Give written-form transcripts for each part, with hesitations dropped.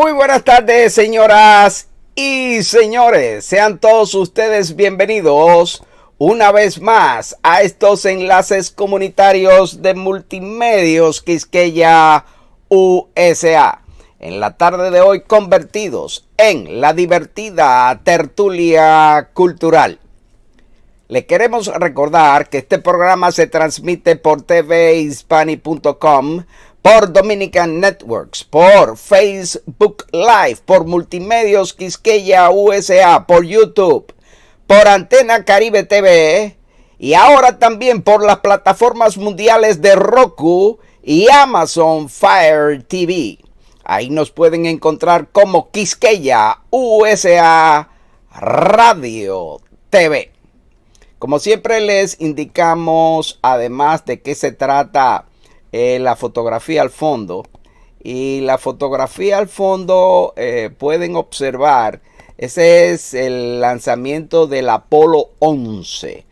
Muy buenas tardes, señoras y señores. Sean todos ustedes bienvenidos una vez más a estos enlaces comunitarios de Multimedios Quisqueya USA. En la tarde de hoy convertidos en la divertida tertulia cultural. Le queremos recordar que este programa se transmite por tvhispani.com, por Dominican Networks, por Facebook Live, por Multimedios Quisqueya USA, por YouTube, por Antena Caribe TV y ahora también por las plataformas mundiales de Roku y Amazon Fire TV. Ahí nos pueden encontrar como Quisqueya USA Radio TV. Como siempre les indicamos, además de qué se trata la fotografía al fondo. Y la fotografía al fondo pueden observar, ese es el lanzamiento del Apolo 11.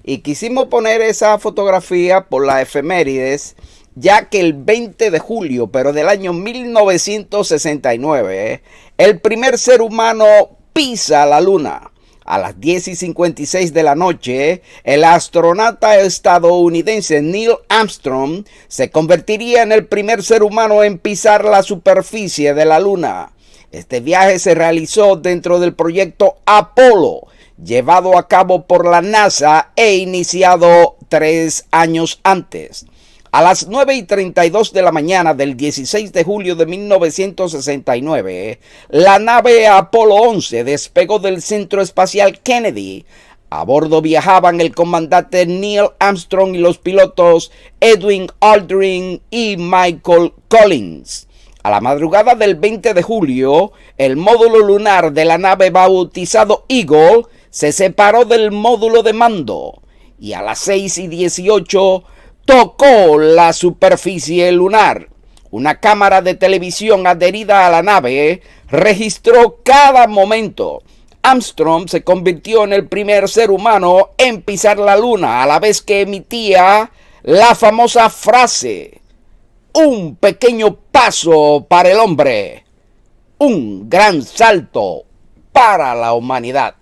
Y quisimos poner esa fotografía por la efemérides, ya que el 20 de julio, pero del año 1969, el primer ser humano pisa la luna. A las 10:56 de la noche, el astronauta estadounidense Neil Armstrong se convertiría en el primer ser humano en pisar la superficie de la luna. Este viaje se realizó dentro del proyecto Apolo, llevado a cabo por la NASA e iniciado 3 años antes. A las 9:32 de la mañana del 16 de julio de 1969, la nave Apolo 11 despegó del Centro Espacial Kennedy. A bordo viajaban el comandante Neil Armstrong y los pilotos Edwin Aldrin y Michael Collins. A la madrugada del 20 de julio, el módulo lunar de la nave bautizado Eagle se separó del módulo de mando y a las 6:18 tocó la superficie lunar. Una cámara de televisión adherida a la nave registró cada momento. Armstrong se convirtió en el primer ser humano en pisar la luna, a la vez que emitía la famosa frase: un pequeño paso para el hombre, un gran salto para la humanidad.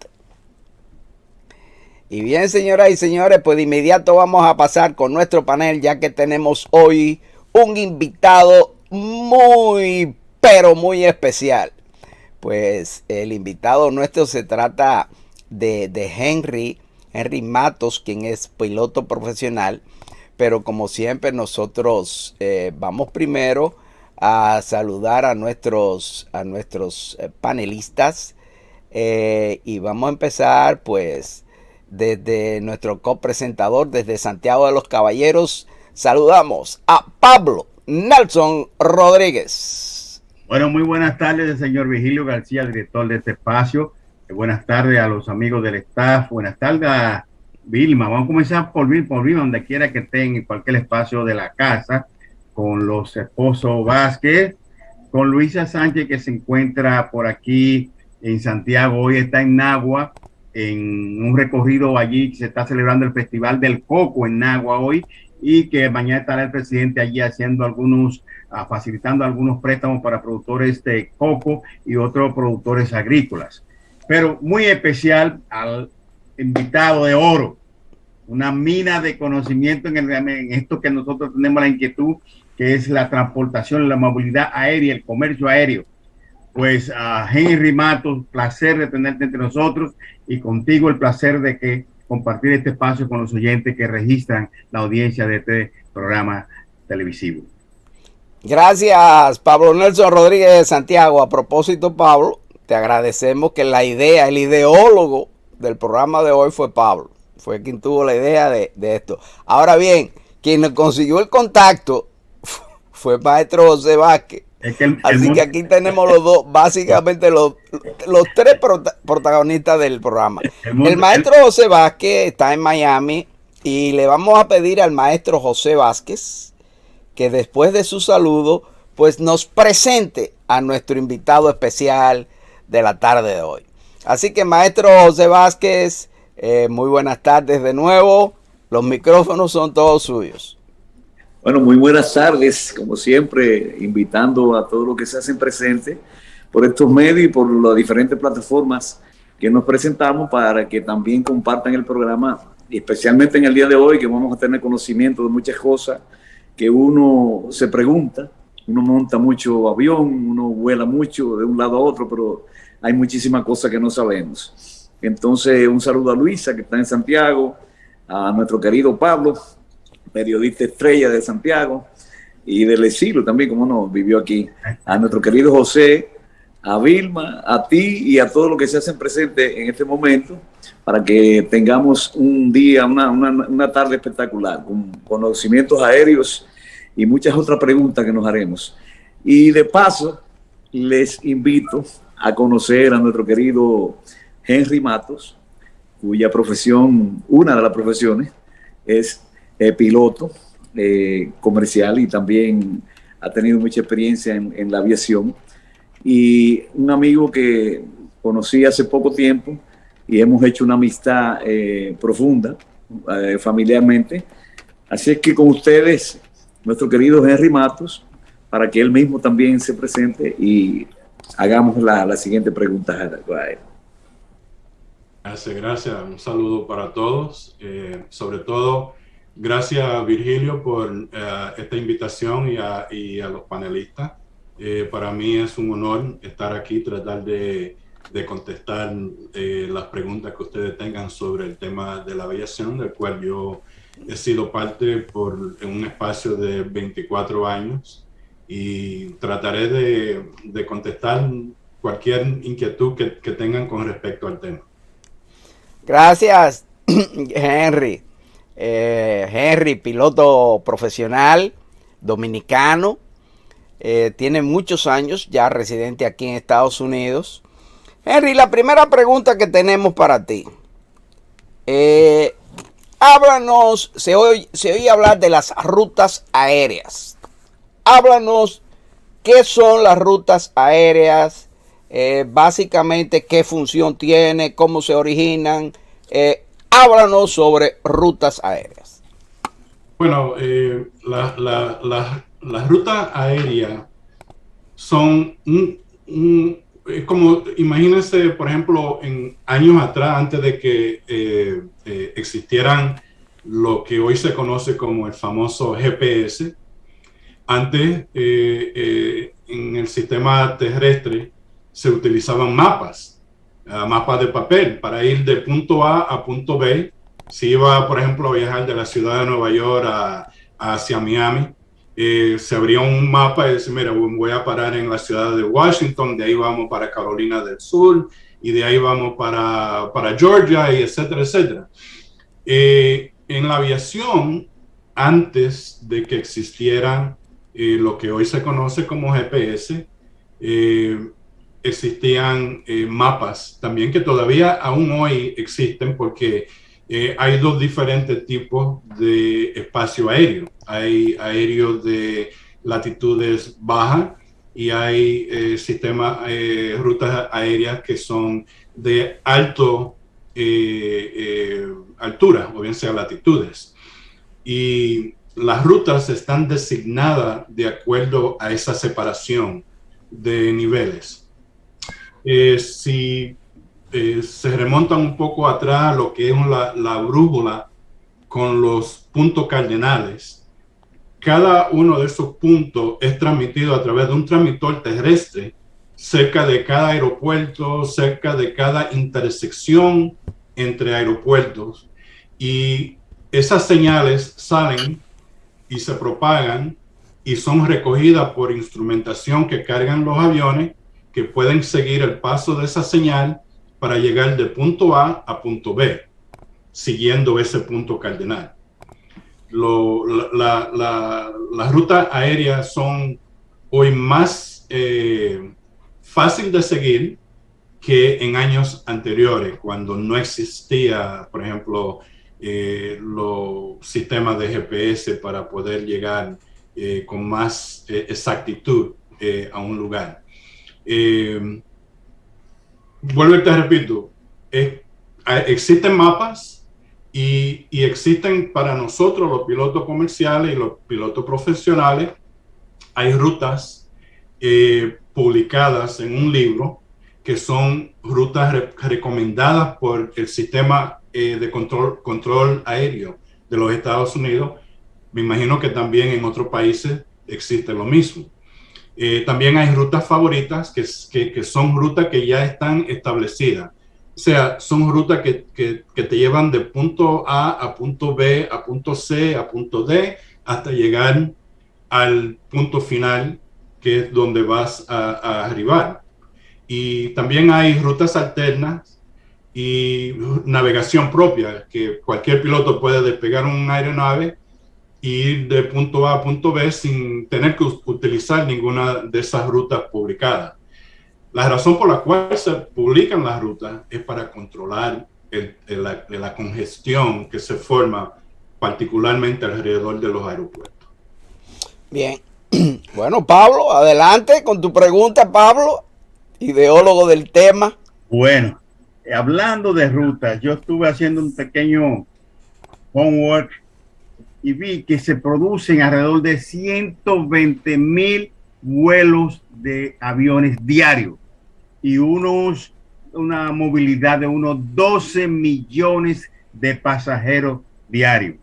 Y bien, señoras y señores, pues de inmediato vamos a pasar con nuestro panel, ya que tenemos hoy un invitado muy, pero muy especial. Pues el invitado nuestro se trata de Henry Matos, quien es piloto profesional. Pero como siempre nosotros vamos primero a saludar a nuestros panelistas y vamos a empezar pues desde nuestro copresentador, desde Santiago de los Caballeros. Saludamos a Pablo Nelson Rodríguez. Bueno, muy buenas tardes, señor Vigilio García, director de este espacio. Buenas tardes a los amigos del staff. Buenas tardes a Vilma. Vamos a comenzar por Vilma, donde quiera que estén, en cualquier espacio de la casa, con los esposos Vázquez, con Luisa Sánchez, que se encuentra por aquí en Santiago. Hoy está en Nagua, en un recorrido allí que se está celebrando el Festival del Coco en Nagua hoy, y que mañana estará el presidente allí haciendo facilitando algunos préstamos para productores de coco y otros productores agrícolas. Pero muy especial al invitado de oro, una mina de conocimiento en esto que nosotros tenemos la inquietud, que es la transportación, la movilidad aérea, el comercio aéreo. Pues a Henry Matos, placer de tenerte entre nosotros, y contigo el placer de compartir este espacio con los oyentes que registran la audiencia de este programa televisivo. Gracias, Pablo Nelson Rodríguez de Santiago. A propósito, Pablo, te agradecemos que el ideólogo del programa de hoy fue Pablo. Fue quien tuvo la idea de esto. Ahora bien, quien nos consiguió el contacto fue el maestro José Vázquez. Así que aquí tenemos los dos, básicamente los tres protagonistas del programa. El maestro José Vázquez está en Miami y le vamos a pedir al maestro José Vázquez que después de su saludo pues nos presente a nuestro invitado especial de la tarde de hoy. Así que maestro José Vázquez, muy buenas tardes de nuevo. Los micrófonos son todos suyos. Bueno, muy buenas tardes, como siempre, invitando a todos los que se hacen presentes por estos medios y por las diferentes plataformas que nos presentamos para que también compartan el programa, especialmente en el día de hoy, que vamos a tener conocimiento de muchas cosas que uno se pregunta. Uno monta mucho avión, uno vuela mucho de un lado a otro, pero hay muchísimas cosas que no sabemos. Entonces, un saludo a Luisa, que está en Santiago, a nuestro querido Pablo, periodista estrella de Santiago, y del exilio también, como no, vivió aquí, a nuestro querido José, a Vilma, a ti y a todos los que se hacen presentes en este momento, para que tengamos un día, una tarde espectacular, con conocimientos aéreos y muchas otras preguntas que nos haremos. Y de paso, les invito a conocer a nuestro querido Henry Matos, cuya profesión, una de las profesiones, es piloto comercial, y también ha tenido mucha experiencia en la aviación. Y un amigo que conocí hace poco tiempo y hemos hecho una amistad profunda, familiarmente. Así es que con ustedes, nuestro querido Henry Matos, para que él mismo también se presente y hagamos la siguiente pregunta a él. Gracias. Un saludo para todos. Sobre todo, gracias Virgilio por esta invitación y a los panelistas. Para mí es un honor estar aquí, tratar de contestar las preguntas que ustedes tengan sobre el tema de la aviación, del cual yo he sido parte por un espacio de 24 años, y trataré de contestar cualquier inquietud que tengan con respecto al tema. Gracias, Henry. Henry, piloto profesional dominicano, tiene muchos años ya residente aquí en Estados Unidos. Henry, la primera pregunta que tenemos para ti. Háblanos, se oye hablar de las rutas aéreas. Háblanos qué son las rutas aéreas, básicamente qué función tiene, cómo se originan. Háblanos sobre rutas aéreas. Bueno, las rutas aéreas son es como, imagínense, por ejemplo, en años atrás, antes de que existieran lo que hoy se conoce como el famoso GPS. Antes, en el sistema terrestre, se utilizaban mapas de papel para ir de punto A punto B. Si iba, por ejemplo, a viajar de la ciudad de Nueva York hacia Miami, se abría un mapa y decía, mira, voy a parar en la ciudad de Washington, de ahí vamos para Carolina del Sur, y de ahí vamos para Georgia, y etcétera, etcétera. En la aviación, antes de que existiera lo que hoy se conoce como GPS, existían mapas también, que todavía aún hoy existen, porque hay dos diferentes tipos de espacio aéreo. Hay aéreos de latitudes bajas y hay rutas aéreas que son de altura, o bien sea latitudes. Y las rutas están designadas de acuerdo a esa separación de niveles. Si se remontan un poco atrás a lo que es la brújula con los puntos cardinales, cada uno de esos puntos es transmitido a través de un transmisor terrestre cerca de cada aeropuerto, cerca de cada intersección entre aeropuertos, y esas señales salen y se propagan y son recogidas por instrumentación que cargan los aviones, que pueden seguir el paso de esa señal para llegar de punto A punto B, siguiendo ese punto cardinal. Las rutas aéreas son hoy más fácil de seguir que en años anteriores, cuando no existía, por ejemplo, los sistemas de GPS para poder llegar con más exactitud a un lugar. Vuelvo y te repito, existen mapas y existen para nosotros, los pilotos comerciales y los pilotos profesionales, hay rutas publicadas en un libro que son rutas recomendadas por el sistema de control aéreo de los Estados Unidos. Me imagino que también en otros países existe lo mismo. También hay rutas favoritas que son rutas que ya están establecidas. O sea, son rutas que te llevan de punto A punto B, a punto C, a punto D, hasta llegar al punto final, que es donde vas a arribar. Y también hay rutas alternas y navegación propia, que cualquier piloto puede despegar una aeronave y ir de punto A a punto B sin tener que utilizar ninguna de esas rutas publicadas. La razón por la cual se publican las rutas es para controlar la congestión que se forma particularmente alrededor de los aeropuertos. Bien. Bueno, Pablo, adelante con tu pregunta, Pablo, ideólogo del tema. Bueno, hablando de rutas, yo estuve haciendo un pequeño homework y vi que se producen alrededor de 120,000 vuelos de aviones diarios y una movilidad de unos 12 millones de pasajeros diarios.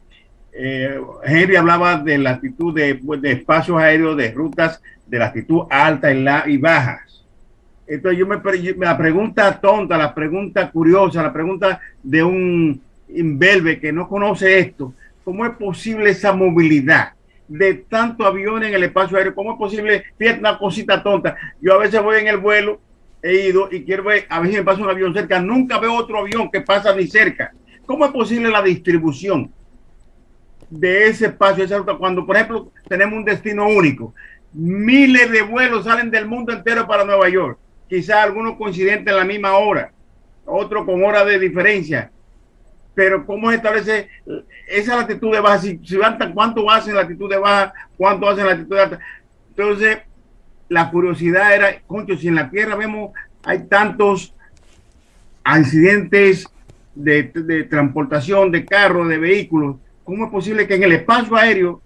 Henry hablaba de latitud de espacios aéreos, de rutas de latitud alta y bajas. Entonces la pregunta tonta, la pregunta curiosa, la pregunta de un imberbe que no conoce esto, ¿cómo es posible esa movilidad de tanto avión en el espacio aéreo? ¿Cómo es posible? Fíjate, una cosita tonta. Yo a veces voy en el vuelo, he ido y quiero ver, a veces me pasa un avión cerca, nunca veo otro avión que pasa ni cerca. ¿Cómo es posible la distribución de ese espacio, esa ruta? Cuando, por ejemplo, tenemos un destino único, miles de vuelos salen del mundo entero para Nueva York, quizás algunos coincidentes en la misma hora, otros con hora de diferencia. Pero ¿cómo se establece esa latitud de baja? Si van, ¿cuánto hacen latitud de baja? ¿Cuánto hacen latitud de alta? Entonces, la curiosidad era, concho, si en la Tierra vemos, hay tantos accidentes de transportación, de carros, de vehículos, ¿cómo es posible que en el espacio aéreo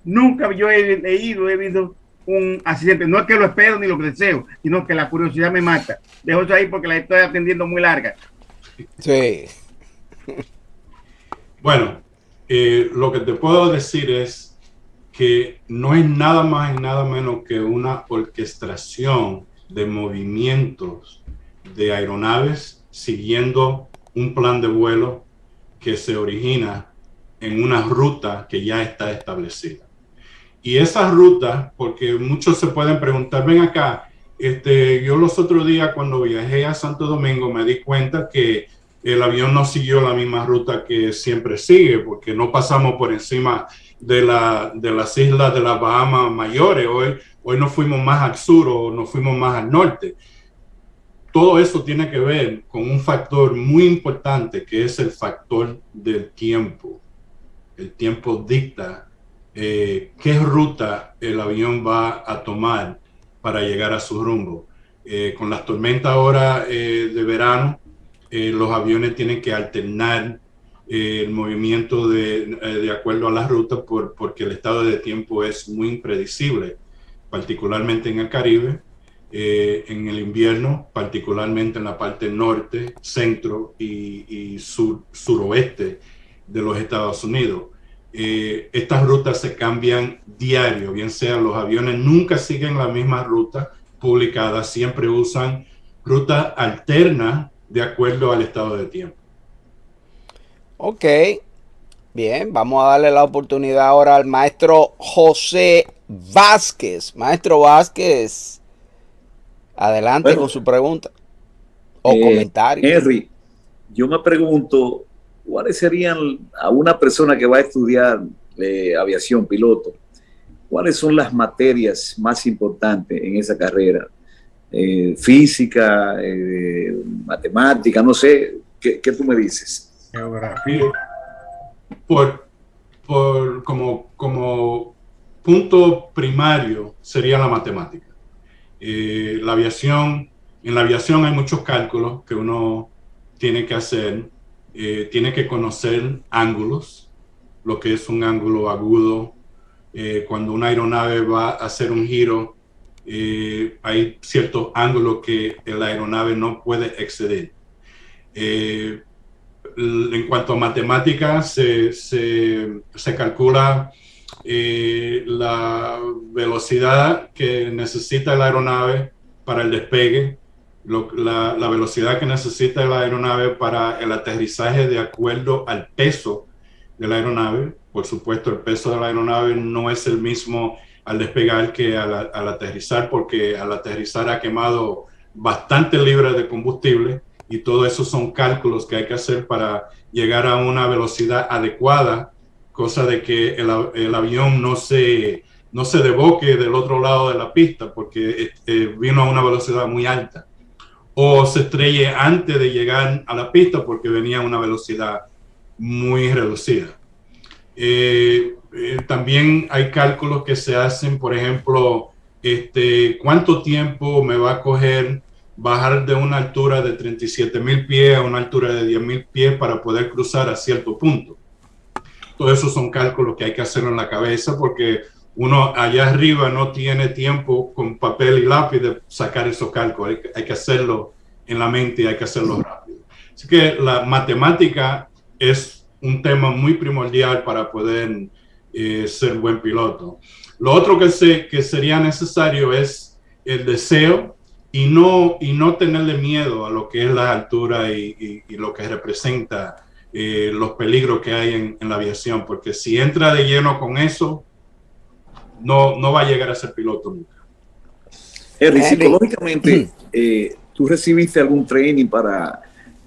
nunca yo he visto un accidente? No es que lo espero ni lo deseo, sino que la curiosidad me mata. Dejo eso ahí porque la estoy atendiendo muy larga. Sí. Bueno, lo que te puedo decir es que no es nada más y nada menos que una orquestación de movimientos de aeronaves siguiendo un plan de vuelo que se origina en una ruta que ya está establecida. Y esa ruta, porque muchos se pueden preguntar, ven acá, yo los otros días cuando viajé a Santo Domingo me di cuenta que el avión no siguió la misma ruta que siempre sigue, porque no pasamos por encima de las islas de las Bahamas mayores. Hoy nos fuimos más al sur o nos fuimos más al norte. Todo eso tiene que ver con un factor muy importante, que es el factor del tiempo. El tiempo dicta qué ruta el avión va a tomar para llegar a su rumbo. Con las tormentas ahora de verano, los aviones tienen que alternar el movimiento de acuerdo a las rutas porque el estado de tiempo es muy impredecible, particularmente en el Caribe, en el invierno, particularmente en la parte norte, centro y suroeste de los Estados Unidos. Estas rutas se cambian diario, bien sea los aviones nunca siguen la misma ruta publicada, siempre usan rutas alternas de acuerdo al estado de tiempo. Ok, bien, vamos a darle la oportunidad ahora al maestro José Vázquez. Maestro Vázquez, adelante con su pregunta o comentario. Henry, yo me pregunto, ¿cuáles serían a una persona que va a estudiar aviación, piloto, cuáles son las materias más importantes en esa carrera? Física, matemática, no sé, ¿qué tú me dices? Geografía. Como punto primario sería la matemática. En la aviación hay muchos cálculos que uno tiene que hacer. Tiene que conocer ángulos, lo que es un ángulo agudo. Cuando una aeronave va a hacer un giro hay ciertos ángulos que la aeronave no puede exceder. En cuanto a matemáticas, se calcula la velocidad que necesita la aeronave para el despegue, la velocidad que necesita la aeronave para el aterrizaje de acuerdo al peso de la aeronave. Por supuesto, el peso de la aeronave no es el mismo al despegar que al aterrizar, porque al aterrizar ha quemado bastante libras de combustible, y todo eso son cálculos que hay que hacer para llegar a una velocidad adecuada, cosa de que el avión no se desboque del otro lado de la pista porque vino a una velocidad muy alta, o se estrelle antes de llegar a la pista porque venía a una velocidad muy reducida. También hay cálculos que se hacen, por ejemplo, ¿cuánto tiempo me va a coger bajar de una altura de 37,000 pies a una altura de 10,000 pies para poder cruzar a cierto punto? Todo eso son cálculos que hay que hacer en la cabeza, porque uno allá arriba no tiene tiempo con papel y lápiz de sacar esos cálculos. Hay que hacerlo en la mente y hay que hacerlo rápido. Así que la matemática es un tema muy primordial para poder ser buen piloto. Lo otro que sería necesario es el deseo y no tenerle miedo a lo que es la altura y lo que representa los peligros que hay en la aviación, porque si entra de lleno con eso, no va a llegar a ser piloto nunca. Henry, psicológicamente, ¿tú recibiste algún training para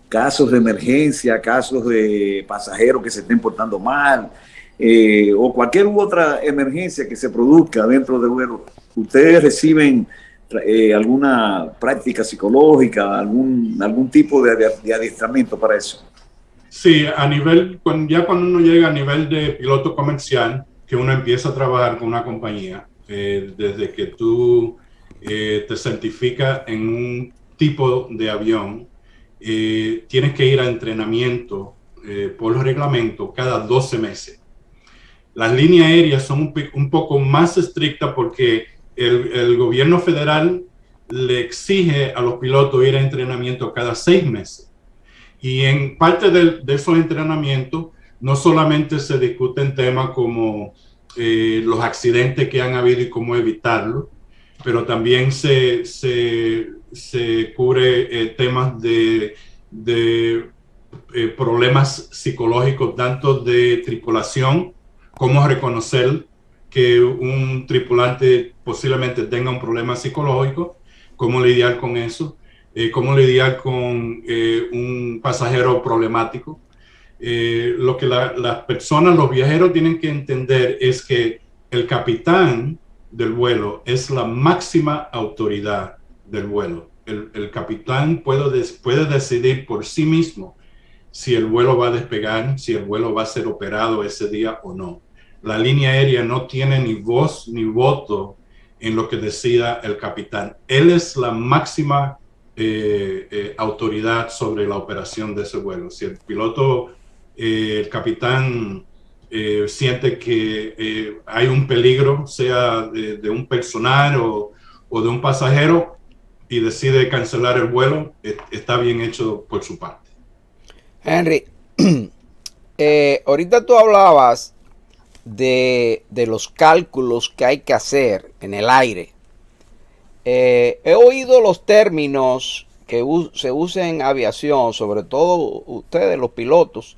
casos de emergencia, casos de pasajeros que se estén portando mal, o cualquier otra emergencia que se produzca dentro del vuelo? ¿Ustedes reciben alguna práctica psicológica, algún tipo de adiestramiento para eso? Sí, cuando uno llega a nivel de piloto comercial, que uno empieza a trabajar con una compañía, desde que tú te certificas en un tipo de avión, tienes que ir a entrenamiento por reglamento cada 12 meses. Las líneas aéreas son un poco más estrictas porque el gobierno federal le exige a los pilotos ir a entrenamiento cada 6 meses. Y en parte de esos entrenamientos no solamente se discuten temas como los accidentes que han habido y cómo evitarlos, pero también se cubre temas de problemas psicológicos, tanto de tripulación, cómo reconocer que un tripulante posiblemente tenga un problema psicológico, cómo lidiar con eso, cómo lidiar con un pasajero problemático. Lo que las personas, los viajeros tienen que entender es que el capitán del vuelo es la máxima autoridad del vuelo. El capitán puede decidir por sí mismo si el vuelo va a despegar, si el vuelo va a ser operado ese día o no. La línea aérea no tiene ni voz ni voto en lo que decida el capitán. Él es la máxima autoridad sobre la operación de ese vuelo. Si el piloto, el capitán siente que hay un peligro, sea de un personal o de un pasajero, y decide cancelar el vuelo, está bien hecho por su parte. Henry, ahorita tú hablabas de los cálculos que hay que hacer en el aire. He oído los términos que se usan en aviación, sobre todo ustedes los pilotos,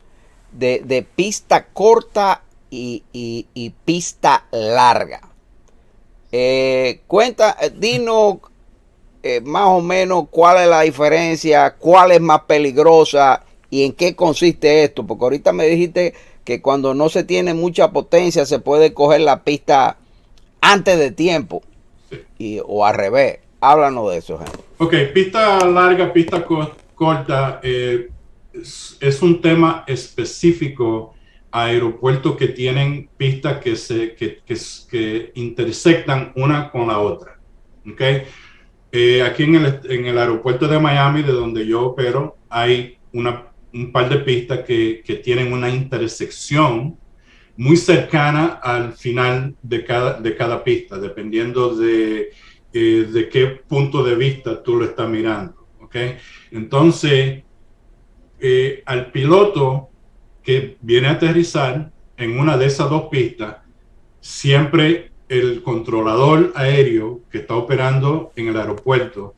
de pista corta y pista larga. Dinos más o menos cuál es la diferencia, cuál es más peligrosa y en qué consiste esto, porque ahorita me dijiste que cuando no se tiene mucha potencia se puede coger la pista antes de tiempo o al revés. Háblanos de eso, Henry. Ok, pista larga, pista corta, es un tema específico a aeropuertos que tienen pistas que intersectan una con la otra. Okay. Aquí en el aeropuerto de Miami, de donde yo opero, hay un par de pistas que tienen una intersección muy cercana al final de cada pista, dependiendo de de qué punto de vista tú lo estás mirando. ¿Okay? Entonces, al piloto que viene a aterrizar en una de esas dos pistas, siempre el controlador aéreo que está operando en el aeropuerto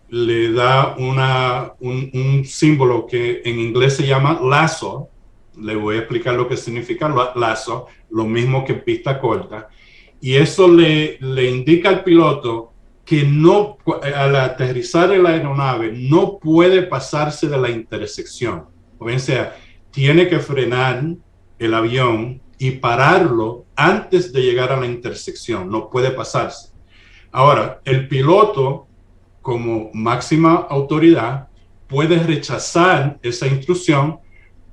le da un símbolo que en inglés se llama lazo. Le voy a explicar lo que significa lazo, lo mismo que pista corta. Y eso le indica al piloto que no, al aterrizar en la aeronave, no puede pasarse de la intersección. O sea, tiene que frenar el avión y pararlo antes de llegar a la intersección. No puede pasarse. Ahora, el piloto, como máxima autoridad, puede rechazar esa instrucción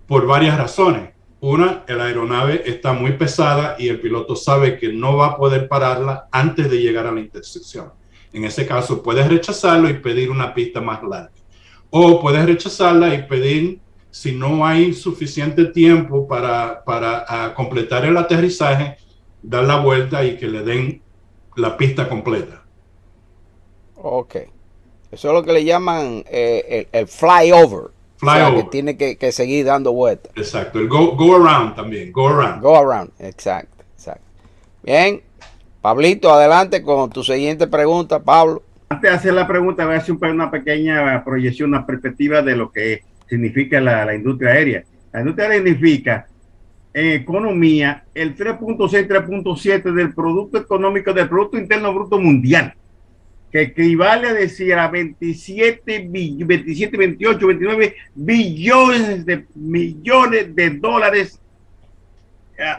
por varias razones. Una, la aeronave está muy pesada y el piloto sabe que no va a poder pararla antes de llegar a la intersección. En ese caso, puedes rechazarlo y pedir una pista más larga. O puedes rechazarla y pedir, si no hay suficiente tiempo para completar el aterrizaje, dar la vuelta y que le den la pista completa. Ok. Eso es lo que le llaman el flyover. Flyover. O sea, que tiene que seguir dando vueltas. Exacto. El go around también. Go around. Go around. Exacto. Bien. Pablito, adelante con tu siguiente pregunta, Pablo. Antes de hacer la pregunta, voy a hacer una pequeña proyección, una perspectiva de lo que significa la industria aérea. La industria aérea significa en economía el 3.6, 3.7 del Producto Económico, del Producto Interno Bruto Mundial, que equivale a decir a 27, 28, 29 billones de dólares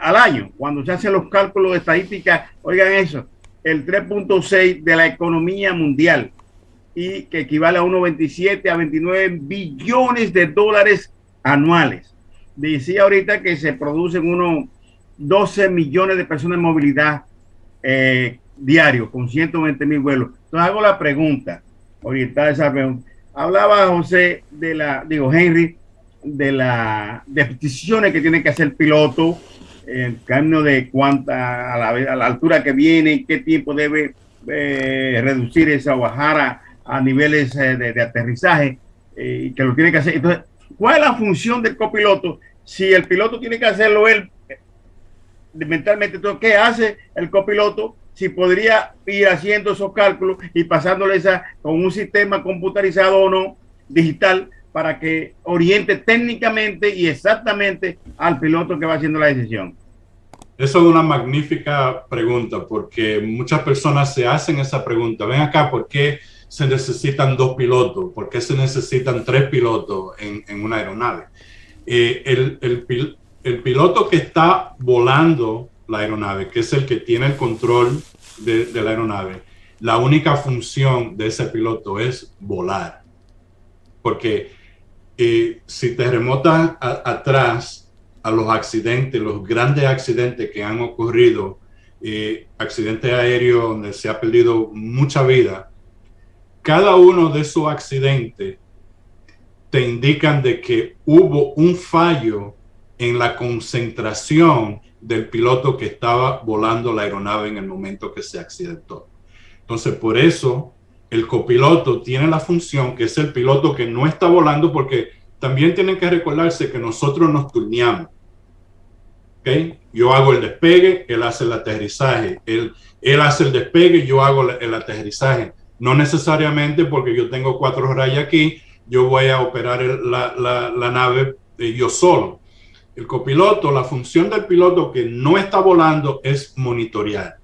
al año. Cuando se hacen los cálculos de estadística, oigan eso, el 3.6 de la economía mundial, y que equivale a 1,27 a 29 billones de dólares anuales. Decía ahorita que se producen unos 12 millones de personas en movilidad diario, con 120,000 vuelos. Entonces hago la pregunta, orientada esa pregunta. Hablaba José Henry, de las decisiones que tiene que hacer el piloto, en cambio de cuánta, a la altura que viene, qué tiempo debe reducir esa o bajar a niveles de aterrizaje, que lo tiene que hacer. Entonces, ¿cuál es la función del copiloto? Si el piloto tiene que hacerlo él mentalmente, entonces, ¿qué hace el copiloto? Si podría ir haciendo esos cálculos y pasándole con un sistema computarizado o no, digital, para que oriente técnicamente y exactamente al piloto que va haciendo la decisión. Eso es una magnífica pregunta, porque muchas personas se hacen esa pregunta. Ven acá, ¿por qué se necesitan 2 pilotos? ¿Por qué se necesitan 3 pilotos en una aeronave? El piloto que está volando la aeronave, que es el que tiene el control de la aeronave, la única función de ese piloto es volar. Porque si te remontas atrás a los accidentes, los grandes accidentes que han ocurrido, accidentes aéreos donde se ha perdido mucha vida, cada uno de esos accidentes te indican de que hubo un fallo en la concentración del piloto que estaba volando la aeronave en el momento que se accidentó. Entonces, por eso el copiloto tiene la función, que es el piloto que no está volando, porque también tienen que recordarse que nosotros nos turneamos. ¿Okay? Yo hago el despegue, él hace el aterrizaje. Él hace el despegue, yo hago el aterrizaje. No necesariamente porque yo tengo 4 rayas aquí, yo voy a operar la nave yo solo. El copiloto, la función del piloto que no está volando es monitorear.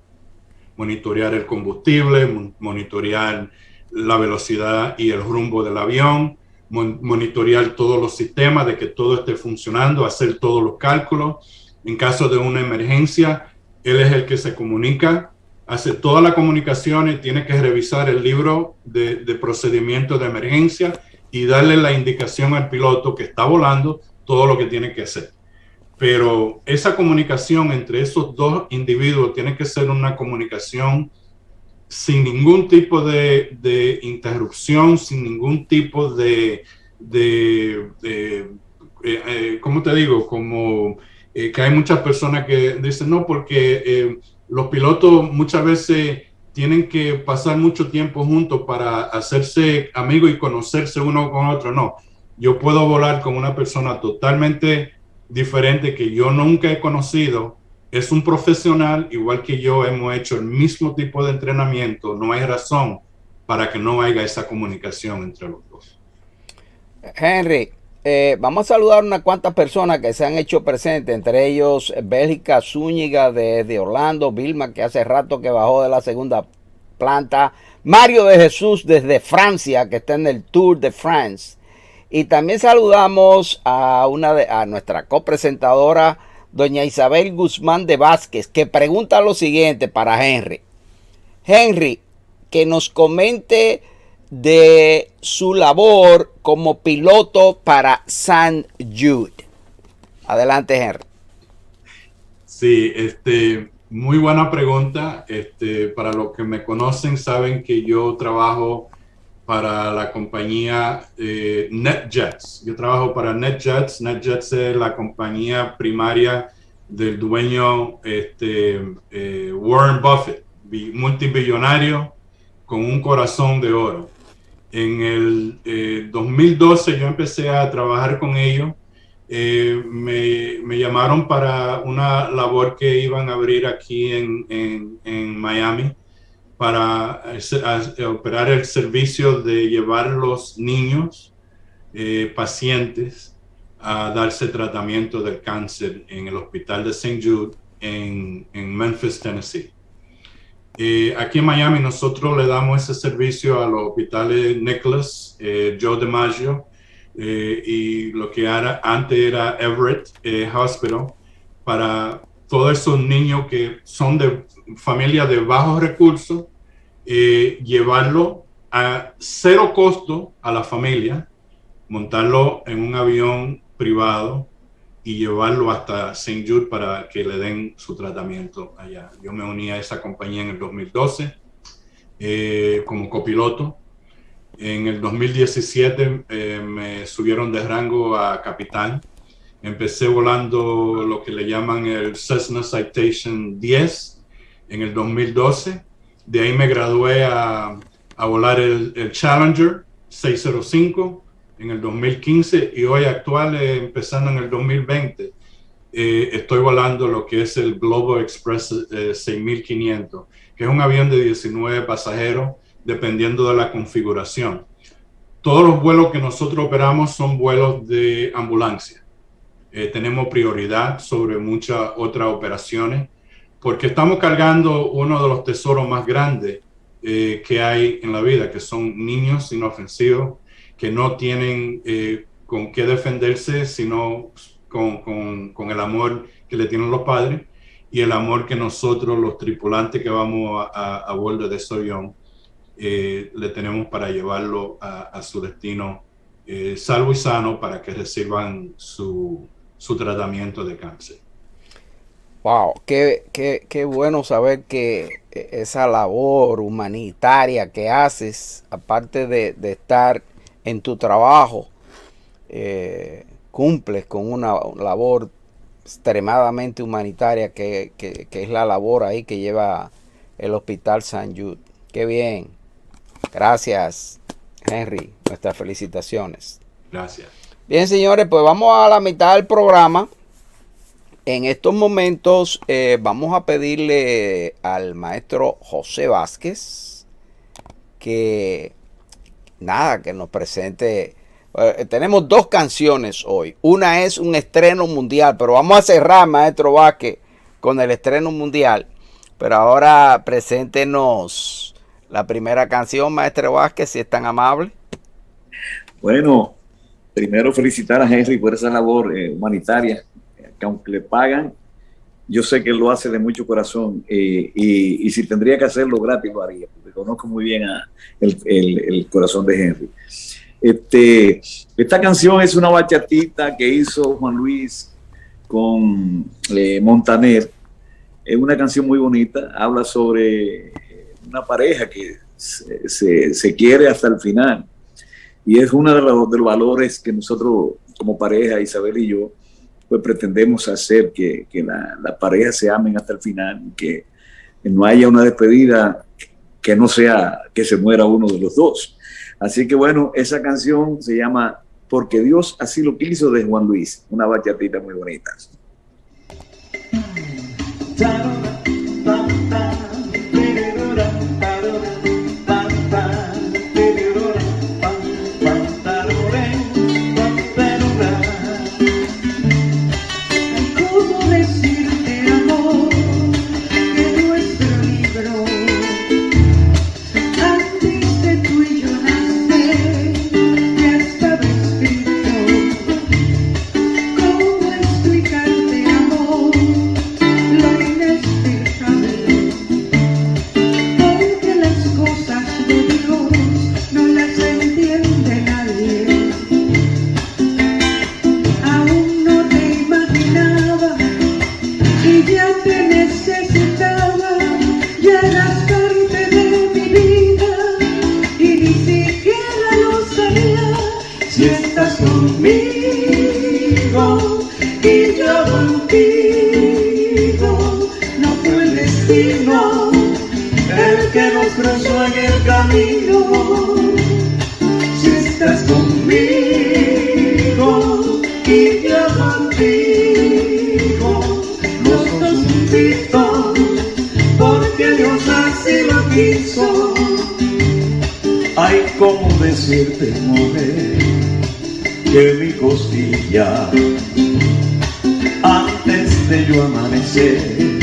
Monitorear el combustible, monitorear la velocidad y el rumbo del avión, monitorear todos los sistemas de que todo esté funcionando, hacer todos los cálculos. En caso de una emergencia, él es el que se comunica, hace todas las comunicaciones, tiene que revisar el libro de procedimientos de emergencia y darle la indicación al piloto que está volando todo lo que tiene que hacer. Pero esa comunicación entre esos dos individuos tiene que ser una comunicación sin ningún tipo de interrupción, sin ningún tipo ¿cómo te digo? Como que hay muchas personas que dicen, no, porque los pilotos muchas veces tienen que pasar mucho tiempo juntos para hacerse amigos y conocerse uno con otro. No, yo puedo volar con una persona totalmente diferente que yo nunca he conocido. Es un profesional, igual que yo, hemos hecho el mismo tipo de entrenamiento. No hay razón para que no haya esa comunicación entre los dos. Henry, vamos a saludar a unas cuantas personas que se han hecho presentes, entre ellos Bélgica Zúñiga de Orlando, Vilma, que hace rato que bajó de la segunda planta, Mario de Jesús desde Francia, que está en el Tour de France. Y también saludamos a nuestra copresentadora, doña Isabel Guzmán de Vázquez, que pregunta lo siguiente para Henry. Henry, que nos comente de su labor como piloto para St. Jude. Adelante, Henry. Sí, muy buena pregunta. Para los que me conocen, saben que yo trabajo para la compañía NetJets. Yo trabajo para NetJets. NetJets es la compañía primaria del dueño Warren Buffett, multibillonario con un corazón de oro. En el 2012 yo empecé a trabajar con ellos. Me llamaron para una labor que iban a abrir aquí en Miami para operar el servicio de llevar a los niños pacientes a darse tratamiento del cáncer en el hospital de St. Jude en Memphis, Tennessee. Aquí en Miami nosotros le damos ese servicio a los hospitales Nicholas, Joe DiMaggio y lo que antes era Everett Hospital, para todos esos niños que son de familias de bajos recursos, llevarlo a cero costo a la familia, montarlo en un avión privado y llevarlo hasta St. Jude para que le den su tratamiento allá. Yo me uní a esa compañía en el 2012 como copiloto. En el 2017 me subieron de rango a capitán. Empecé volando lo que le llaman el Cessna Citation 10 en el 2012. De ahí me gradué a volar el Challenger 605 en el 2015 y hoy actual, empezando en el 2020, estoy volando lo que es el Global Express 6500, que es un avión de 19 pasajeros, dependiendo de la configuración. Todos los vuelos que nosotros operamos son vuelos de ambulancia. Tenemos prioridad sobre muchas otras operaciones, porque estamos cargando uno de los tesoros más grandes que hay en la vida, que son niños inofensivos, que no tienen con qué defenderse, sino con el amor que le tienen los padres y el amor que nosotros, los tripulantes que vamos a bordo de ese avión, le tenemos para llevarlo a su destino salvo y sano, para que reciban su tratamiento de cáncer. Wow, qué bueno saber que esa labor humanitaria que haces, aparte de estar en tu trabajo, cumples con una labor extremadamente humanitaria que es la labor ahí que lleva el Hospital St. Jude. Qué bien. Gracias, Henry. Nuestras felicitaciones. Gracias. Bien, señores, pues vamos a la mitad del programa. En estos momentos vamos a pedirle al maestro José Vázquez que nos presente. Tenemos dos canciones hoy. Una es un estreno mundial, pero vamos a cerrar, maestro Vázquez, con el estreno mundial. Pero ahora preséntenos la primera canción, maestro Vázquez, si es tan amable. Bueno, primero felicitar a Henry por esa labor humanitaria, que aunque le pagan, yo sé que él lo hace de mucho corazón, y si tendría que hacerlo gratis lo haría, porque conozco muy bien el corazón de Henry. Esta canción es una bachatita que hizo Juan Luis con Montaner. Es una canción muy bonita, habla sobre una pareja que se quiere hasta el final, y es uno de los valores que nosotros como pareja, Isabel y yo, pues pretendemos hacer, que la pareja se amen hasta el final, que no haya una despedida que no sea que se muera uno de los dos. Así que bueno, esa canción se llama Porque Dios así lo quiso, de Juan Luis, una bachatita muy bonita. Ay, cómo decirte, mujer, que mi costilla, antes de yo amanecer,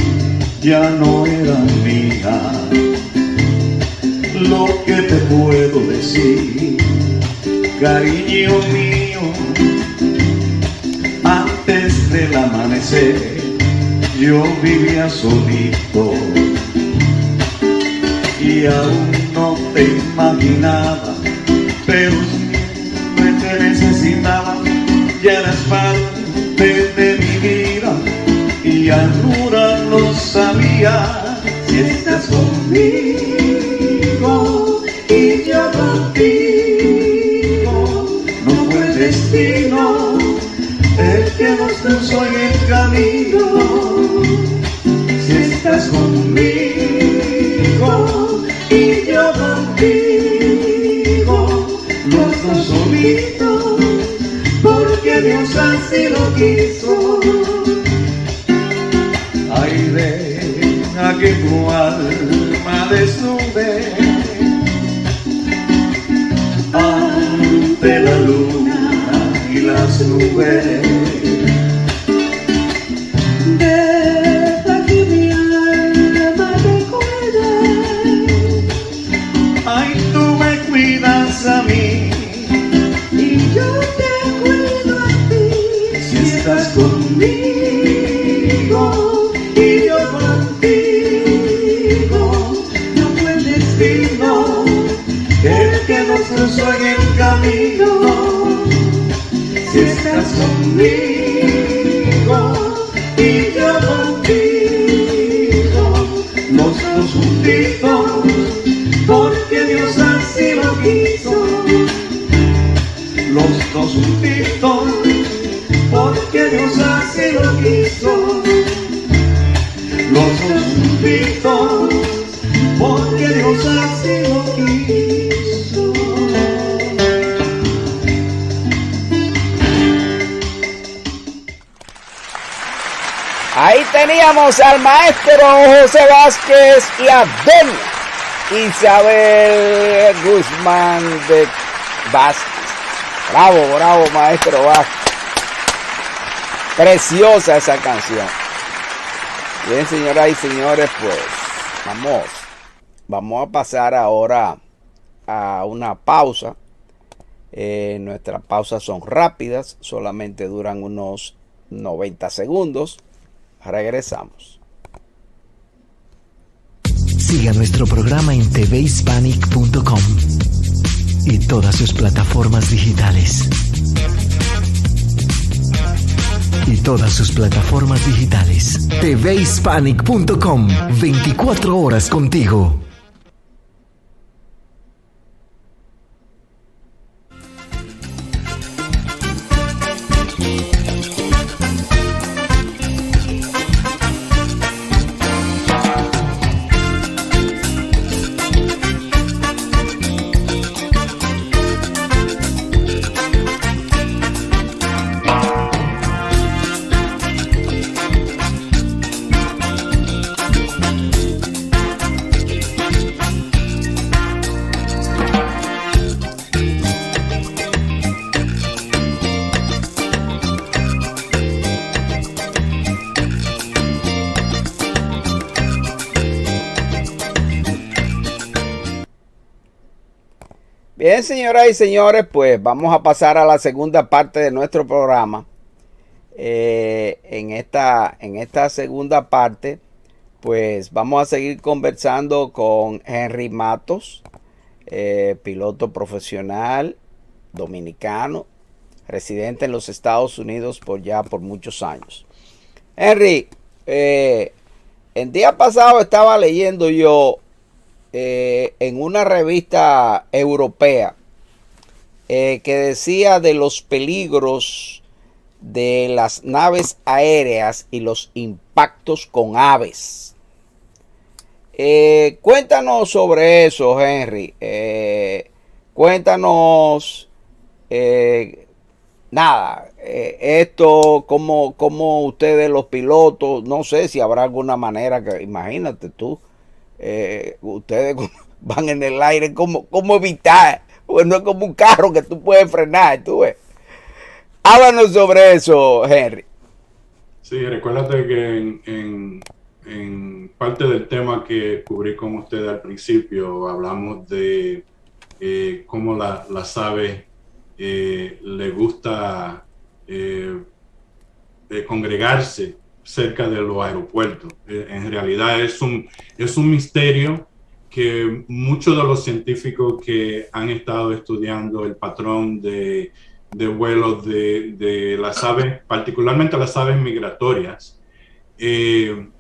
ya no era mía. Lo que te puedo decir, cariño mío, antes del amanecer, yo vivía solito. Y aún no te imaginaba, pero siempre te necesitaba, ya eras parte de mi vida, y ahora no sabía si estás conmigo y yo contigo. No fue el destino el que nos puso en el camino. Si estás conmigo y yo contigo, los dos solitos, porque Dios así lo quiso. Ay, deja que tu alma desnude ante la luna y las nubes. A mí y yo te cuido a ti. Si estás conmigo y yo contigo, no fue el destino el que nos cruzó en el camino. Si estás conmigo y yo contigo, los dos juntitos, porque Dios así lo quiso. Los dos juntitos, porque Dios así lo quiso. Los dos juntitos, porque Dios así lo quiso. Ahí teníamos al maestro José Vázquez y a doña Isabel Guzmán de Vázquez. Bravo, bravo, maestro Vázquez. Preciosa esa canción. Bien, señoras y señores, pues vamos a pasar ahora a una pausa. Nuestras pausas son rápidas, solamente duran unos 90 segundos. Regresamos. Siga nuestro programa en tvhispanic.com y todas sus plataformas digitales. tvhispanic.com, 24 horas contigo. Bien, señoras y señores, pues vamos a pasar a la segunda parte de nuestro programa. En esta segunda parte, pues vamos a seguir conversando con Henry Matos, piloto profesional dominicano, residente en los Estados Unidos por muchos años. Henry, el día pasado estaba leyendo yo en una revista europea que decía de los peligros de las naves aéreas y los impactos con aves. Cuéntanos sobre eso, Henry. Cuéntanos esto, cómo ustedes los pilotos, no sé si habrá alguna manera que, imagínate tú, ustedes van en el aire, ¿cómo evitar? Pues no es como un carro que tú puedes frenar, tú ves. Háblanos sobre eso, Henry. Sí, recuérdate que en parte del tema que cubrí con ustedes al principio, hablamos de cómo las aves le gusta congregarse cerca de los aeropuertos. En realidad es un misterio que muchos de los científicos que han estado estudiando el patrón de vuelos de las aves, particularmente las aves migratorias,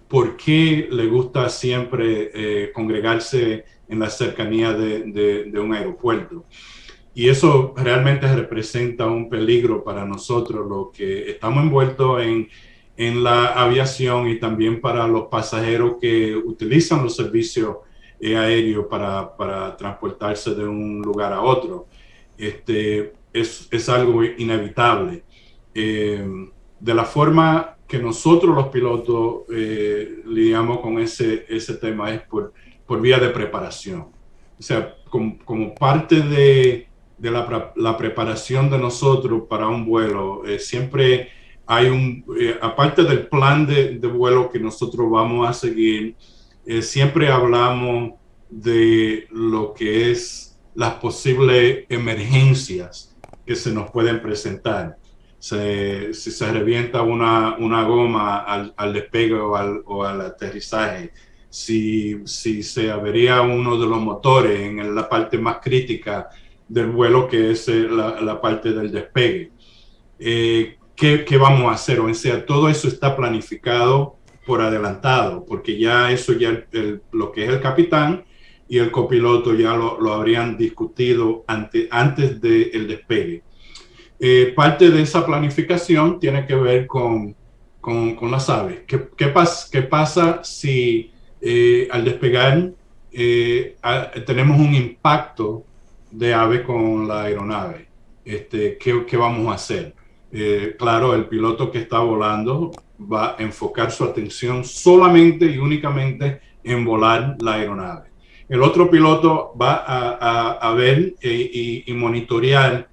¿por qué le gusta siempre congregarse en la cercanía de un aeropuerto? Y eso realmente representa un peligro para nosotros, los que estamos envueltos en la aviación, y también para los pasajeros que utilizan los servicios aéreos para transportarse de un lugar a otro. Es algo inevitable. De la forma que nosotros los pilotos lidiamos con ese tema es por vía de preparación. O sea, como parte de la preparación de nosotros para un vuelo, siempre hay aparte del plan de vuelo que nosotros vamos a seguir, siempre hablamos de lo que es las posibles emergencias que se nos pueden presentar. Si se revienta una goma al despegue o al aterrizaje, si se avería uno de los motores en la parte más crítica del vuelo, que es la parte del despegue. ¿Qué vamos a hacer? O sea, todo eso está planificado por adelantado, porque ya lo que es el capitán y el copiloto ya lo habrían discutido antes del despegue. Parte de esa planificación tiene que ver con las aves. ¿Qué pasa si al despegar tenemos un impacto de ave con la aeronave? ¿Qué vamos a hacer? Claro, el piloto que está volando va a enfocar su atención solamente y únicamente en volar la aeronave. El otro piloto va a ver y monitorear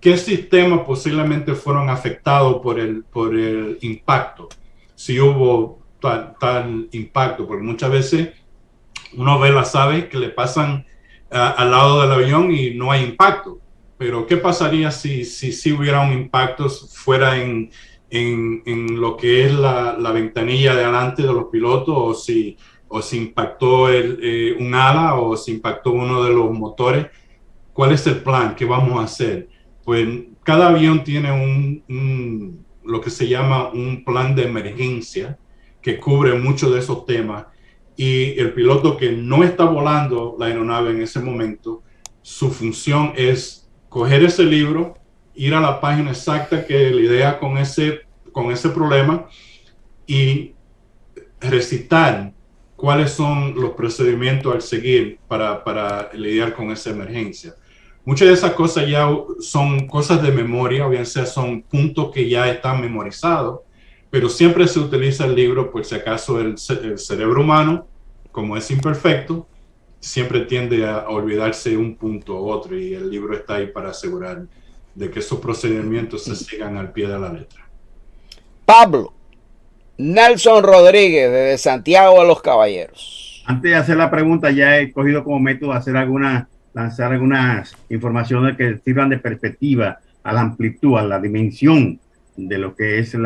qué sistemas posiblemente fueron afectados por el impacto, si hubo tal impacto, porque muchas veces uno ve las aves que le pasan al lado del avión y no hay impacto. Pero ¿qué pasaría si hubiera un impacto fuera en lo que es la ventanilla de adelante de los pilotos, o si impactó un ala, o si impactó uno de los motores? ¿Cuál es el plan? ¿Qué vamos a hacer? Pues cada avión tiene lo que se llama un plan de emergencia que cubre muchos de esos temas, y el piloto que no está volando la aeronave en ese momento, su función es coger ese libro, ir a la página exacta que lidia con ese problema y recitar cuáles son los procedimientos al seguir para lidiar con esa emergencia. Muchas de esas cosas ya son cosas de memoria, o bien sea son puntos que ya están memorizados, pero siempre se utiliza el libro por si acaso el cerebro humano, como es imperfecto, siempre tiende a olvidarse un punto u otro, y el libro está ahí para asegurar de que esos procedimientos se sigan al pie de la letra. Pablo Nelson Rodríguez, desde Santiago de los Caballeros. Antes de hacer la pregunta, ya he cogido como método hacer algunas lanzar algunas informaciones que sirvan de perspectiva a la amplitud, a la dimensión de lo que es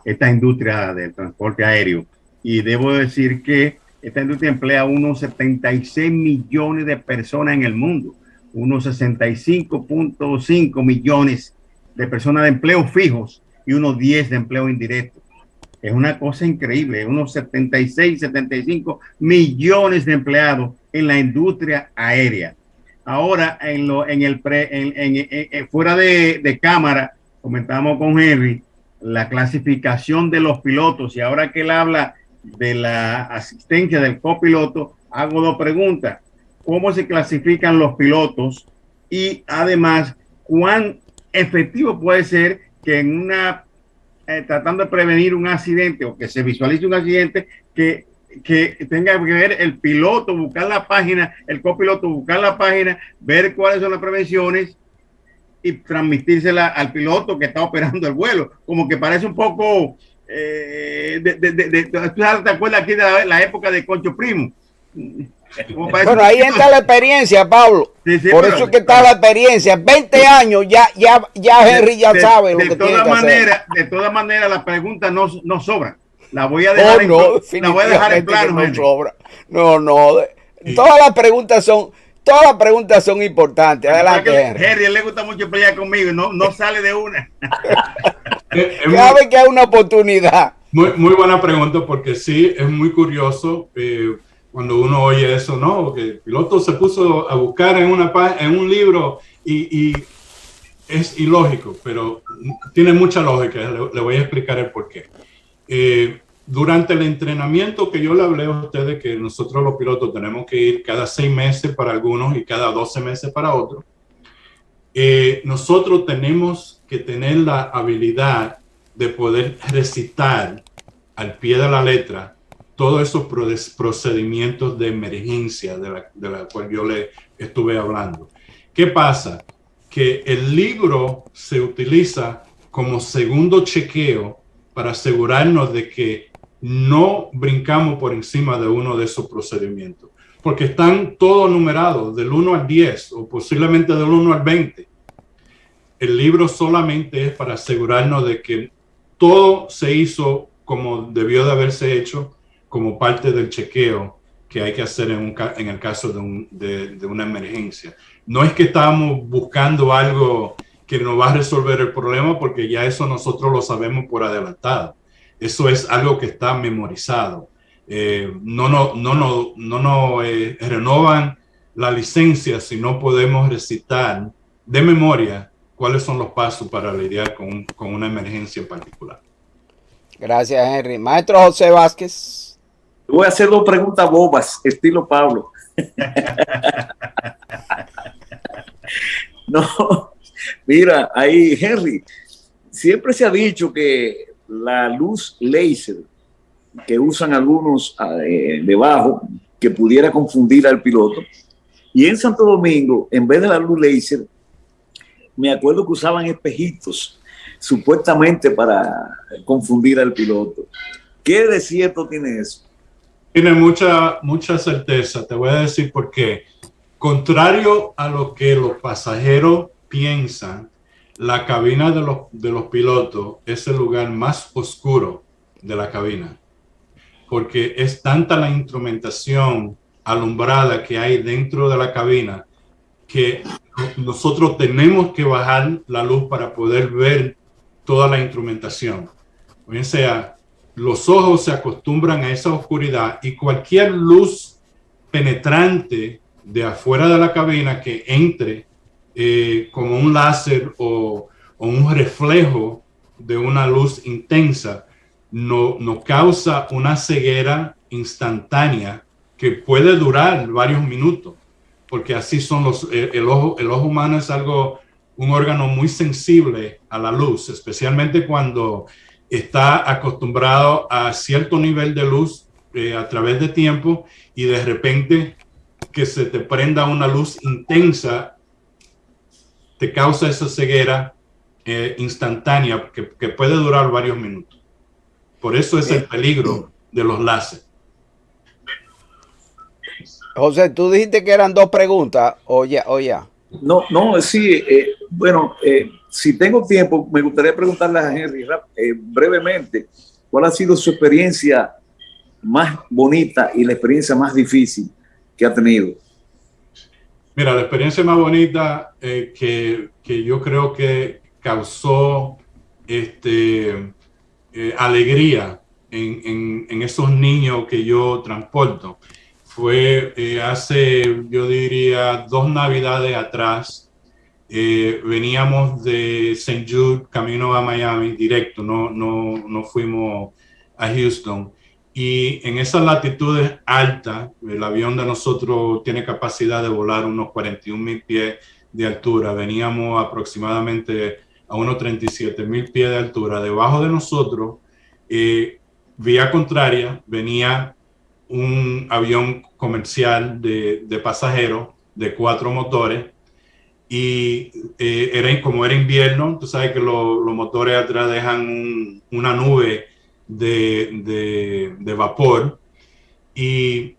esta industria del transporte aéreo. Y debo decir que esta industria emplea unos 76 millones de personas en el mundo, unos 65.5 millones de personas de empleos fijos y unos 10 de empleo indirecto. Es una cosa increíble, unos 75 millones de empleados en la industria aérea. Ahora, fuera de cámara, comentamos con Henry la clasificación de los pilotos, y ahora que él habla de la asistencia del copiloto, hago dos preguntas. ¿Cómo se clasifican los pilotos? Y además, ¿cuán efectivo puede ser que tratando de prevenir un accidente o que se visualice un accidente, que tenga que ver el piloto, buscar la página, el copiloto, buscar la página, ver cuáles son las prevenciones y transmitírsela al piloto que está operando el vuelo? Como que parece un poco... ¿te acuerdas aquí de la época de Concho Primo? Bueno, ahí entra la experiencia, Pablo. Sí, por eso es que está la experiencia. 20 años, ya Henry ya sabe lo que tiene que hacer. De todas maneras, las preguntas no sobran. La voy a dejar en plano. No sobra. Todas las preguntas son importantes. Adelante, Henry. Henry le gusta mucho pelear conmigo, no sale de una. Sabe que hay una oportunidad. Muy buena pregunta, porque sí, es muy curioso cuando uno oye eso, ¿no? Que el piloto se puso a buscar en un libro y es ilógico, pero tiene mucha lógica. Le voy a explicar el porqué. Durante el entrenamiento que yo le hablé a ustedes, que nosotros los pilotos tenemos que ir cada 6 meses para algunos y cada 12 meses para otros, nosotros tenemos que tener la habilidad de poder recitar al pie de la letra todos esos procedimientos de emergencia de la cual yo le estuve hablando. ¿Qué pasa? Que el libro se utiliza como segundo chequeo para asegurarnos de que no brincamos por encima de uno de esos procedimientos, porque están todos numerados del 1 al 10 o posiblemente del 1 al 20. El libro solamente es para asegurarnos de que todo se hizo como debió de haberse hecho, como parte del chequeo que hay que hacer en el caso de una emergencia. No es que estamos buscando algo que nos va a resolver el problema, porque ya eso nosotros lo sabemos por adelantado. Eso es algo que está memorizado. No nos renovan la licencia si no podemos recitar de memoria cuáles son los pasos para lidiar con una emergencia en particular. Gracias, Henry. Maestro José Vázquez. Voy a hacer 2 preguntas bobas, estilo Pablo. No, mira, ahí, Henry, siempre se ha dicho que la luz láser que usan algunos debajo, que pudiera confundir al piloto, y en Santo Domingo, en vez de la luz láser, me acuerdo que usaban espejitos, supuestamente para confundir al piloto. ¿Qué de cierto tiene eso? Tiene mucha certeza. Te voy a decir por qué. Contrario a lo que los pasajeros piensan, la cabina de los pilotos es el lugar más oscuro de la cabina, porque es tanta la instrumentación alumbrada que hay dentro de la cabina que nosotros tenemos que bajar la luz para poder ver toda la instrumentación. O sea, los ojos se acostumbran a esa oscuridad, y cualquier luz penetrante de afuera de la cabina que entre como un láser o un reflejo de una luz intensa nos causa una ceguera instantánea que puede durar varios minutos, porque así son el ojo humano es un órgano muy sensible a la luz, especialmente cuando está acostumbrado a cierto nivel de luz a través de tiempo, y de repente que se te prenda una luz intensa te causa esa ceguera instantánea que puede durar varios minutos. Por eso es el peligro de los láser. José, tú dijiste que eran dos preguntas, o ya. No, sí, bueno, si tengo tiempo, me gustaría preguntarle a Henry brevemente, ¿cuál ha sido su experiencia más bonita y la experiencia más difícil que ha tenido? Mira, la experiencia más bonita que yo creo que causó alegría en esos niños que yo transporto fue hace, yo diría, 2 Navidades atrás. Veníamos de St. Jude camino a Miami directo, no fuimos a Houston. Y en esas latitudes altas, el avión de nosotros tiene capacidad de volar unos 41,000 pies de altura. Veníamos aproximadamente a unos 37,000 pies de altura. Debajo de nosotros, vía contraria, venía un avión comercial de pasajeros de 4 motores. Y como era invierno, tú sabes que los motores atrás dejan una nube de vapor, y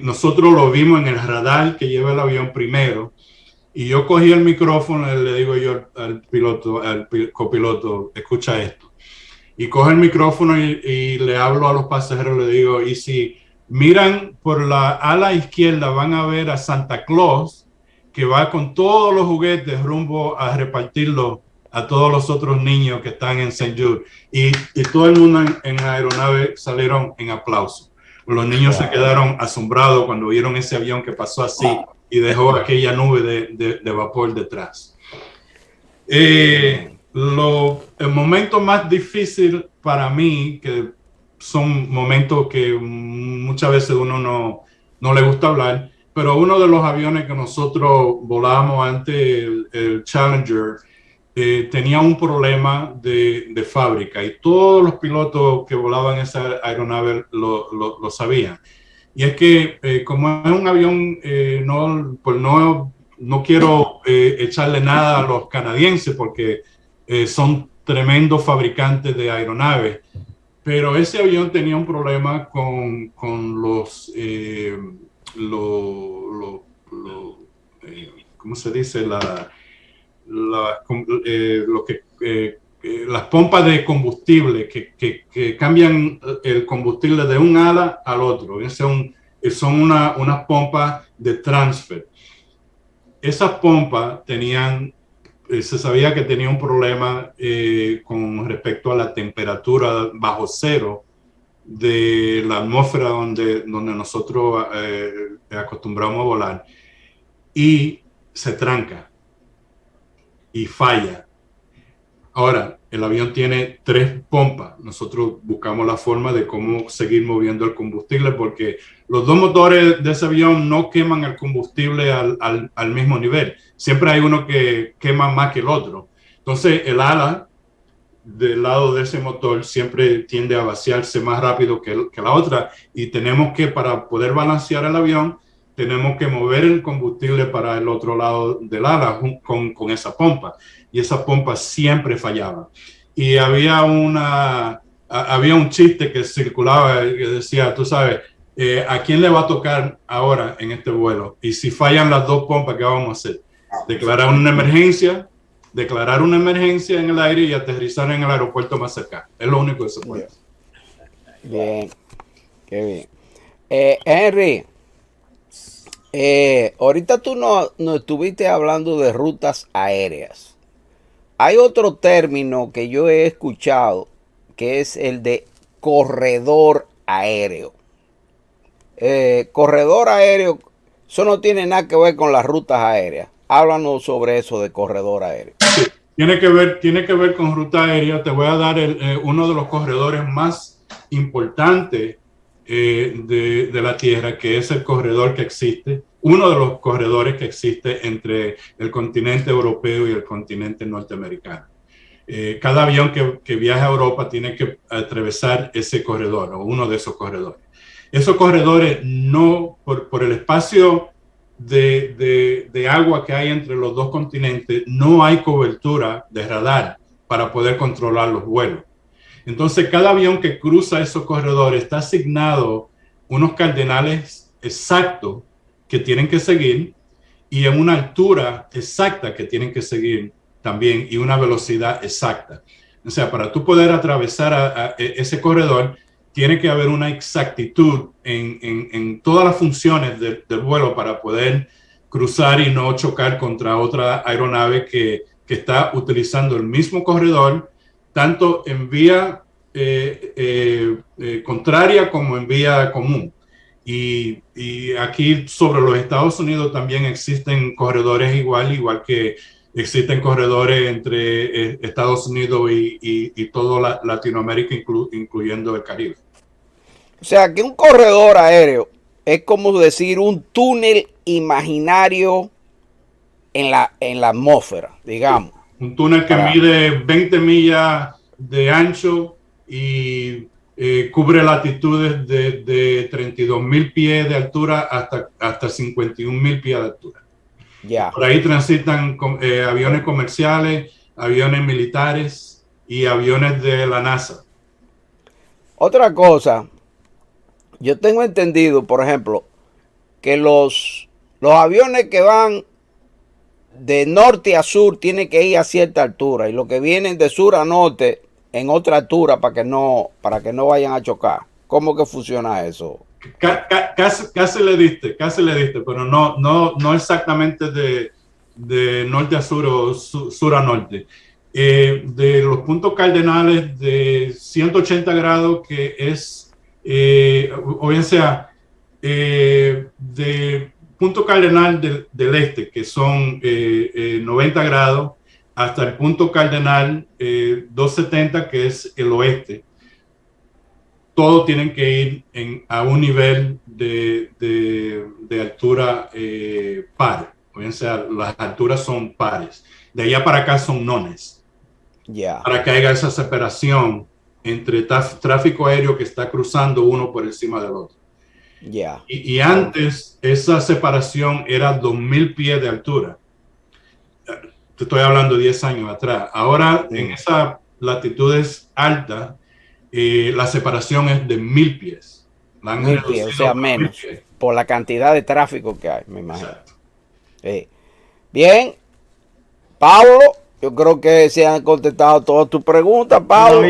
nosotros lo vimos en el radar que lleva el avión primero, y yo cogí el micrófono y le digo yo al copiloto, escucha esto, y coge el micrófono y le hablo a los pasajeros, le digo, y si miran por la ala izquierda van a ver a Santa Claus, que va con todos los juguetes rumbo a repartirlos a todos los otros niños que están en St. Jude. Y todo el mundo en la aeronave salieron en aplauso. Los niños se quedaron asombrados cuando vieron ese avión que pasó así y dejó aquella nube de vapor detrás. El momento más difícil para mí, que son momentos que muchas veces uno no le gusta hablar, pero uno de los aviones que nosotros volábamos antes, el Challenger, tenía un problema de fábrica, y todos los pilotos que volaban esa aeronave lo sabían. Y es que como es un avión, no quiero echarle nada a los canadienses porque son tremendos fabricantes de aeronaves, pero ese avión tenía un problema con ¿cómo se dice? Las pompas de combustible que cambian el combustible de un ala al otro. Son unas pompas de transfer. Esas pompas se sabía que tenía un problema con respecto a la temperatura bajo cero de la atmósfera donde nosotros acostumbramos a volar, y se tranca y falla. Ahora, el avión tiene 3 pompas. Nosotros buscamos la forma de cómo seguir moviendo el combustible, porque los 2 motores de ese avión no queman el combustible al mismo nivel. Siempre hay uno que quema más que el otro. Entonces, el ala del lado de ese motor siempre tiende a vaciarse más rápido que la otra, y tenemos que, para poder balancear el avión, tenemos que mover el combustible para el otro lado del ala con esa pompa, y esa pompa siempre fallaba. Y había un chiste que circulaba que decía, tú sabes, ¿a quién le va a tocar ahora en este vuelo? Y si fallan las 2 pompas, ¿qué vamos a hacer? Declarar una emergencia en el aire y aterrizar en el aeropuerto más cercano. Es lo único que se puede hacer. Bien, qué bien. Henry, ahorita tú nos estuviste hablando de rutas aéreas. Hay otro término que yo he escuchado, que es el de corredor aéreo. Corredor aéreo, eso no tiene nada que ver con las rutas aéreas. Háblanos sobre eso de corredor aéreo. Sí, tiene que ver con ruta aérea. Te voy a dar uno de los corredores más importantes de la Tierra, que es el corredor que existe, uno de los corredores que existe entre el continente europeo y el continente norteamericano. Cada avión que viaja a Europa tiene que atravesar ese corredor, o uno de esos corredores. Esos corredores, no por el espacio de agua que hay entre los 2 continentes, no hay cobertura de radar para poder controlar los vuelos. Entonces, cada avión que cruza esos corredores está asignado unos cardenales exactos que tienen que seguir y en una altura exacta que tienen que seguir también y una velocidad exacta. O sea, para tú poder atravesar a ese corredor, tiene que haber una exactitud en todas las funciones del vuelo para poder cruzar y no chocar contra otra aeronave que está utilizando el mismo corredor, tanto en vía contraria como en vía común. Y aquí sobre los Estados Unidos también existen corredores igual que existen corredores entre Estados Unidos y toda Latinoamérica, incluyendo el Caribe. O sea, que un corredor aéreo es como decir un túnel imaginario en la atmósfera, digamos. Un túnel que mide 20 millas de ancho y cubre latitudes de 32,000 pies de altura hasta 51,000 pies de altura. Yeah. Por ahí transitan aviones comerciales, aviones militares y aviones de la NASA. Otra cosa, yo tengo entendido, por ejemplo, que los aviones que van de norte a sur tienen que ir a cierta altura y los que vienen de sur a norte en otra altura para que no vayan a chocar. ¿Cómo que funciona eso? Casi le diste, pero no exactamente de norte a sur o sur a norte. De los puntos cardenales de 180 grados, que es, o bien sea, de punto cardenal del este, que son 90 grados, hasta el punto cardenal 270, que es el oeste. Todos tienen que ir a un nivel de altura par, o bien sea, las alturas son pares. De allá para acá son nones. Yeah. Para que haya esa separación entre tráfico aéreo que está cruzando uno por encima del otro. Yeah. Y antes esa separación era 2,000 pies de altura. Te estoy hablando 10 años atrás. Ahora en esas latitudes altas, la separación es de 1,000 pies. 1,000 pies, o sea, menos. Por la cantidad de tráfico que hay, me imagino. Bien. Pablo, yo creo que se han contestado todas tus preguntas, Pablo.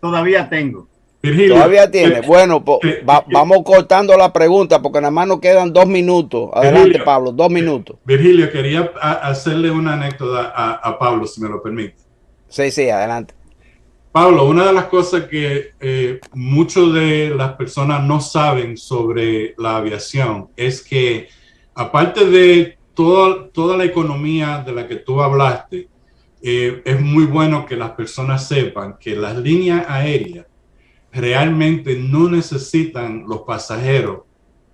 Todavía tengo. Virgilio, todavía tiene. Bueno, pues vamos cortando la pregunta porque nada más nos quedan 2 minutos. Adelante, Virgilio, Pablo, 2 minutos. Virgilio, quería hacerle una anécdota a Pablo, si me lo permite. Sí, adelante. Pablo, una de las cosas que muchas de las personas no saben sobre la aviación es que, aparte de toda la economía de la que tú hablaste, es muy bueno que las personas sepan que las líneas aéreas realmente no necesitan los pasajeros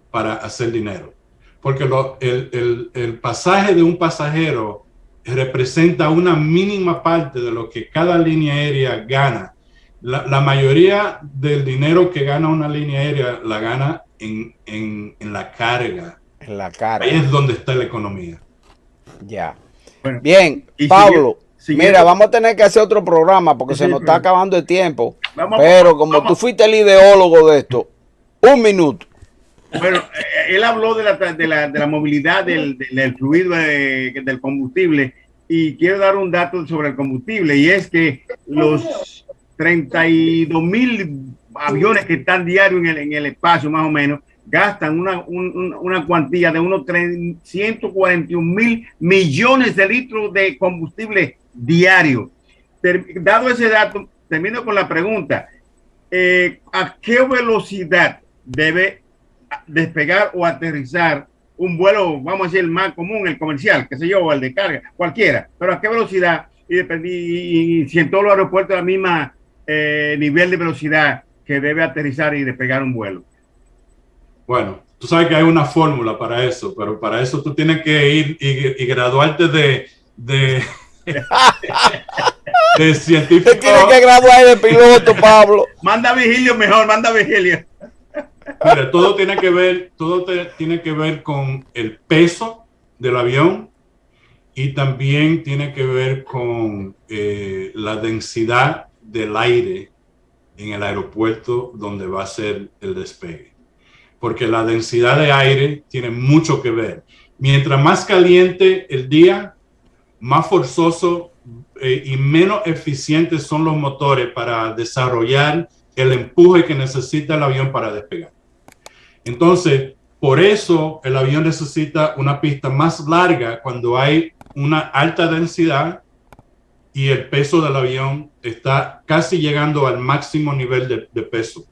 para hacer dinero. Porque el pasaje de un pasajero representa una mínima parte de lo que cada línea aérea gana. La mayoría del dinero que gana una línea aérea la gana en la carga. En la carga. Ahí es donde está la economía. Ya. Bueno, bien, Pablo. Mira, vamos a tener que hacer otro programa porque se nos está acabando el tiempo. Pero como tú fuiste el ideólogo de esto, 1 minuto. Bueno, él habló de la movilidad del fluido del combustible y quiero dar un dato sobre el combustible y es que los 32,000 aviones que están diarios en el espacio más o menos gastan una cuantía de unos 141,000 millones de litros de combustible diario. Dado ese dato, termino con la pregunta, ¿a qué velocidad debe despegar o aterrizar un vuelo, vamos a decir, el más común, el comercial, qué sé yo, el de carga, cualquiera, pero a qué velocidad? Y si en todos los aeropuertos la misma nivel de velocidad que debe aterrizar y despegar un vuelo. Bueno, tú sabes que hay una fórmula para eso, pero para eso tú tienes que ir y graduarte de científico. Tienes que graduar de piloto, Pablo. Manda a Virgilio mejor, manda a Virgilio. Mira, todo tiene que ver con el peso del avión y también tiene que ver con la densidad del aire en el aeropuerto donde va a ser el despegue. porque la densidad de aire tiene mucho que ver. Mientras más caliente el día, más forzoso y menos eficientes son los motores para desarrollar el empuje que necesita el avión para despegar. Entonces, por eso el avión necesita una pista más larga cuando hay una alta densidad y el peso del avión está casi llegando al máximo nivel de peso.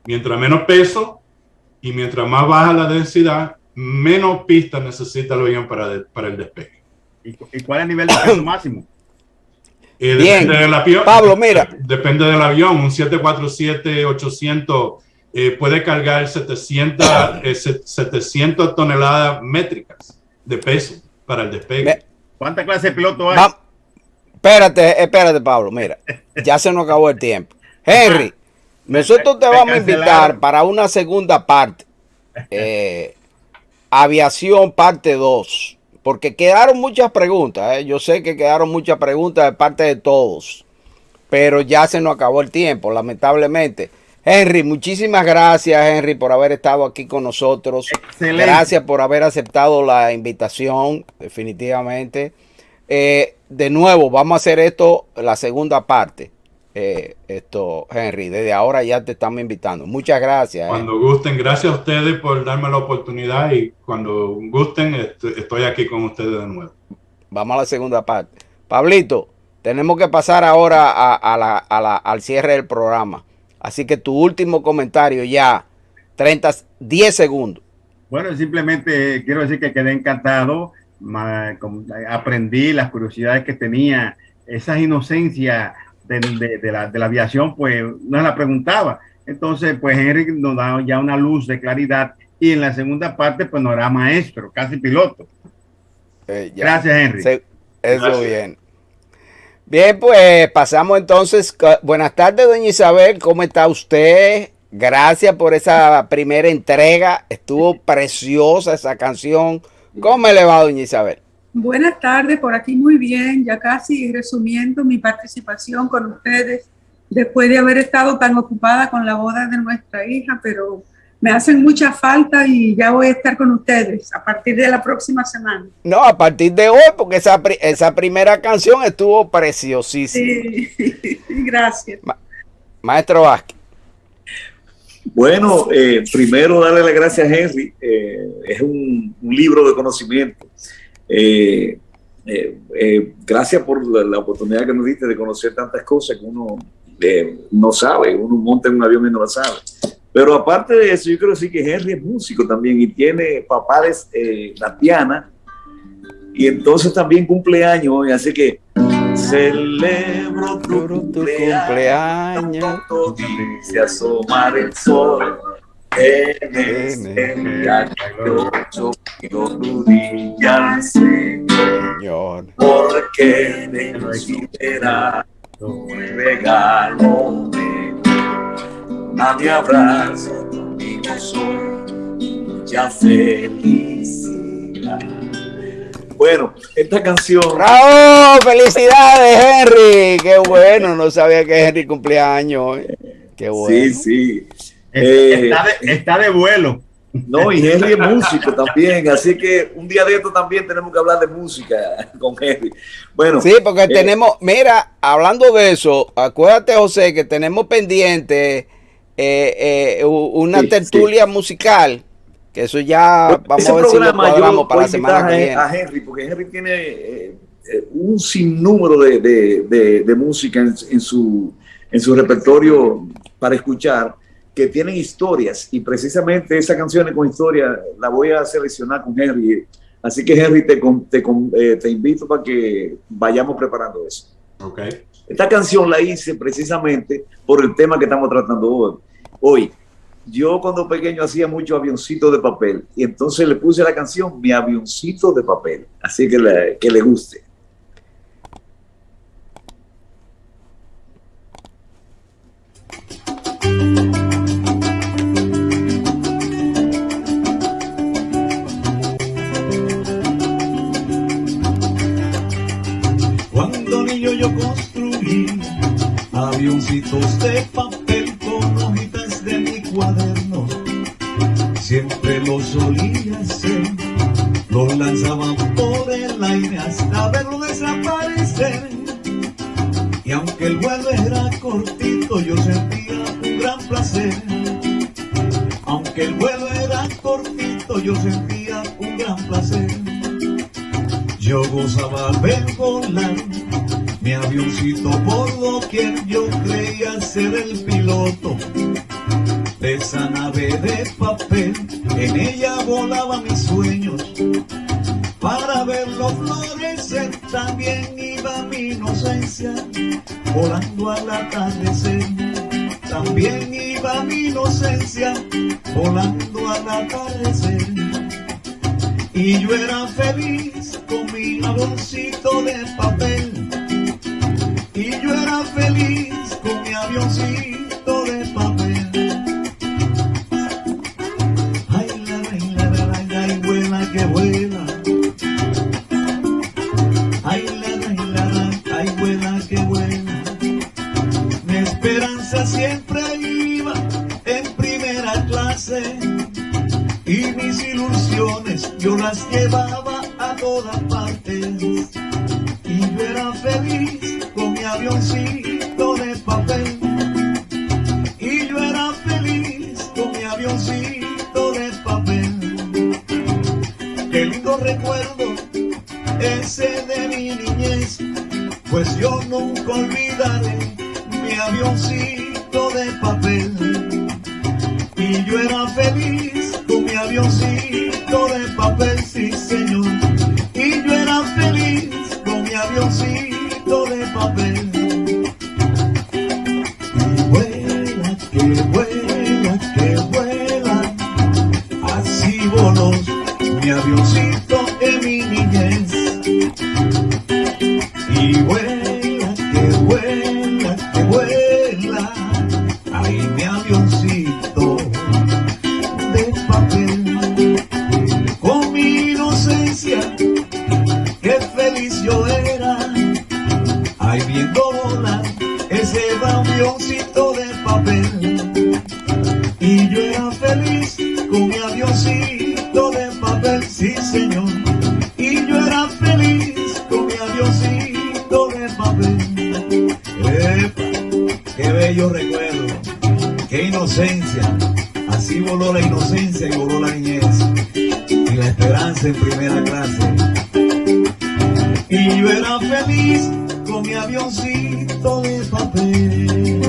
Mientras menos peso y mientras más baja la densidad, menos pista necesita el avión para el despegue. ¿Y cuál es el nivel de peso máximo? Bien, Depende del avión, Pablo, mira. Depende del avión. Un 747-800 puede cargar 700 toneladas métricas de peso para el despegue. ¿Cuánta clase de piloto hay? Espérate, Pablo, mira, ya se nos acabó el tiempo. Henry, nosotros te vamos a invitar para una segunda parte, aviación parte 2, porque quedaron muchas preguntas, yo sé que quedaron muchas preguntas de parte de todos, pero ya se nos acabó el tiempo, lamentablemente. Henry, muchísimas gracias, Henry, por haber estado aquí con nosotros. Excelente. Gracias por haber aceptado la invitación, definitivamente. De nuevo, vamos a hacer esto, la segunda parte. Henry, desde ahora ya te estamos invitando. Muchas gracias. Cuando gusten, gracias a ustedes por darme la oportunidad y cuando gusten, estoy aquí con ustedes de nuevo. Vamos a la segunda parte. Pablito, tenemos que pasar ahora al cierre del programa. Así que tu último comentario ya, 10 segundos. Bueno, simplemente quiero decir que quedé encantado. Aprendí las curiosidades que tenía, esa inocencia de la aviación, pues no la preguntaba. Entonces, pues Henry nos da ya una luz de claridad y en la segunda parte, pues nos hará maestro, casi piloto. Gracias, Henry. Eso Gracias. Bien. Bien, pues pasamos entonces. Buenas tardes, doña Isabel, ¿cómo está usted? Gracias por esa primera entrega, estuvo preciosa esa canción. ¿Cómo le va, doña Isabel? Buenas tardes, por aquí muy bien, ya casi resumiendo mi participación con ustedes, después de haber estado tan ocupada con la boda de nuestra hija, pero me hacen mucha falta y ya voy a estar con ustedes a partir de la próxima semana. No, a partir de hoy, porque esa primera canción estuvo preciosísima. Sí, gracias. Maestro Vázquez. Bueno, primero darle las gracias a Henry, es un libro de conocimiento. Gracias por la oportunidad que nos diste de conocer tantas cosas que uno no sabe, uno monta en un avión y no lo sabe. Pero aparte de eso, yo quiero decir que Henry es músico también y tiene papá de Tatiana y entonces también cumpleaños hoy, así que celebro tu cumpleaños, se asomar el sol en el día que yo brilla al Señor, porque te considera un regalo a mi abrazo conmigo soy mucha felicidad. Bueno, esta canción. ¡Bravo! ¡Felicidades, Henry! ¡Qué bueno! No sabía que Henry cumplía años. ¡Qué bueno! Sí. Está de vuelo. No, y Henry es músico también, así que un día de esto también tenemos que hablar de música con Henry. Bueno, sí, porque tenemos, mira, hablando de eso, acuérdate, José, que tenemos pendiente una tertulia musical, que eso ya vamos a ver si lo cuadramos para la semana que viene. A Henry, porque Henry tiene un sinnúmero de música en su repertorio para escuchar, que tienen historias, y precisamente esas canciones con historia la voy a seleccionar con Henry. Así que Henry, te invito para que vayamos preparando eso. Okay. Esta canción la hice precisamente por el tema que estamos tratando hoy. Yo cuando pequeño hacía mucho avioncito de papel y entonces le puse la canción Mi avioncito de papel. Así que le guste. Cuando niño yo construí avioncitos de papel con hojitas de mi cuaderno siempre lo solía hacer. Lo lanzaban por el aire hasta verlo desaparecer. Y aunque el vuelo era cortito, yo sentía un gran placer. Aunque el vuelo era cortito, yo sentía un gran placer. Yo gozaba ver volar mi avioncito por doquier. Yo creía ser el piloto de esa nave de papel. En ella volaban mis sueños para verlo florecer. También iba mi inocencia volando al atardecer. También iba mi inocencia volando al atardecer. Y yo era feliz con mi avioncito de papel. Y yo era feliz con mi avioncito de papel. Ay, ay, vuela que vuela. Ay, vuela que vuela. Mi esperanza siempre iba en primera clase. Y mis ilusiones yo las llevaba a todas partes. Y yo era feliz con mi avioncito de papel. Y yo era feliz con mi avioncito de papel. Qué lindo recuerdo ese de mi niñez, pues yo nunca olvidaré mi avioncito de papel. Y yo era feliz con mi avioncito de papel, sí señor. Y yo era feliz con mi avioncito de papel. Y vuela, que vuela, que vuela. Así voló mi avioncito en mi niñez. Y vuela, que vuela, que vuela. Ay, mi avioncito de papel. Con mi inocencia, qué feliz yo era. Ay, viendo volar ese avioncito de papel. Y yo era feliz con mi avioncito de papel, sí señor. Y yo era feliz con mi avioncito de papel. ¡Epa! ¡Qué bello recuerdo! ¡Qué inocencia! Así voló la inocencia y voló la niñez. Y la esperanza en primera clase. Y yo era feliz con mi avioncito de papel.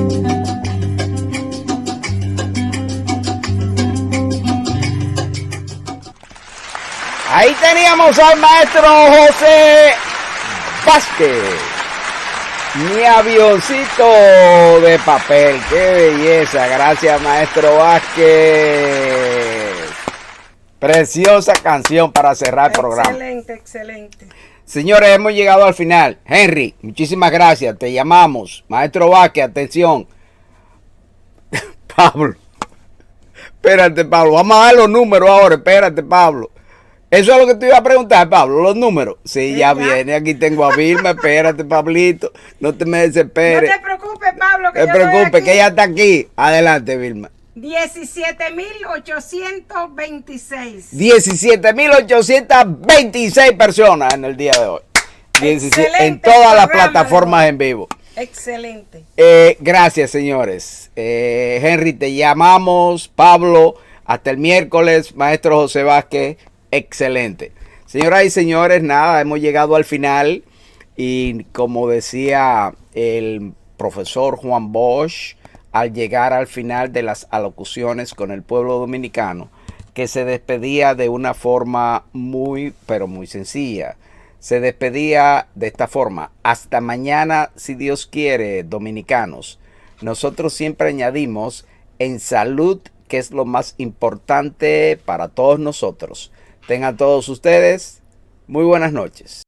Ahí teníamos al maestro José Vázquez. Mi avioncito de papel. ¡Qué belleza! Gracias, maestro Vázquez. Preciosa canción para cerrar el programa. Excelente, excelente. Señores, hemos llegado al final. Henry, muchísimas gracias. Te llamamos. Maestro Vázquez, atención. Pablo. Espérate, Pablo. Vamos a dar los números ahora. Espérate, Pablo. Eso es lo que te iba a preguntar, Pablo, los números. Sí, ya viene, aquí tengo a Vilma, espérate, Pablito, no te me desesperes. No te preocupes, Pablo, que no te preocupes, que ella está aquí. Adelante, Vilma. 17.826. 17.826 personas en el día de hoy. 17, en todas las plataformas en vivo. Excelente. Gracias, señores. Henry, te llamamos. Pablo, hasta el miércoles. Maestro José Vázquez. Excelente. Señoras y señores, nada, hemos llegado al final y como decía el profesor Juan Bosch al llegar al final de las alocuciones con el pueblo dominicano, que se despedía de una forma muy, pero muy sencilla. Se despedía de esta forma: hasta mañana, si Dios quiere, dominicanos. Nosotros siempre añadimos en salud, que es lo más importante para todos nosotros. Tengan todos ustedes muy buenas noches.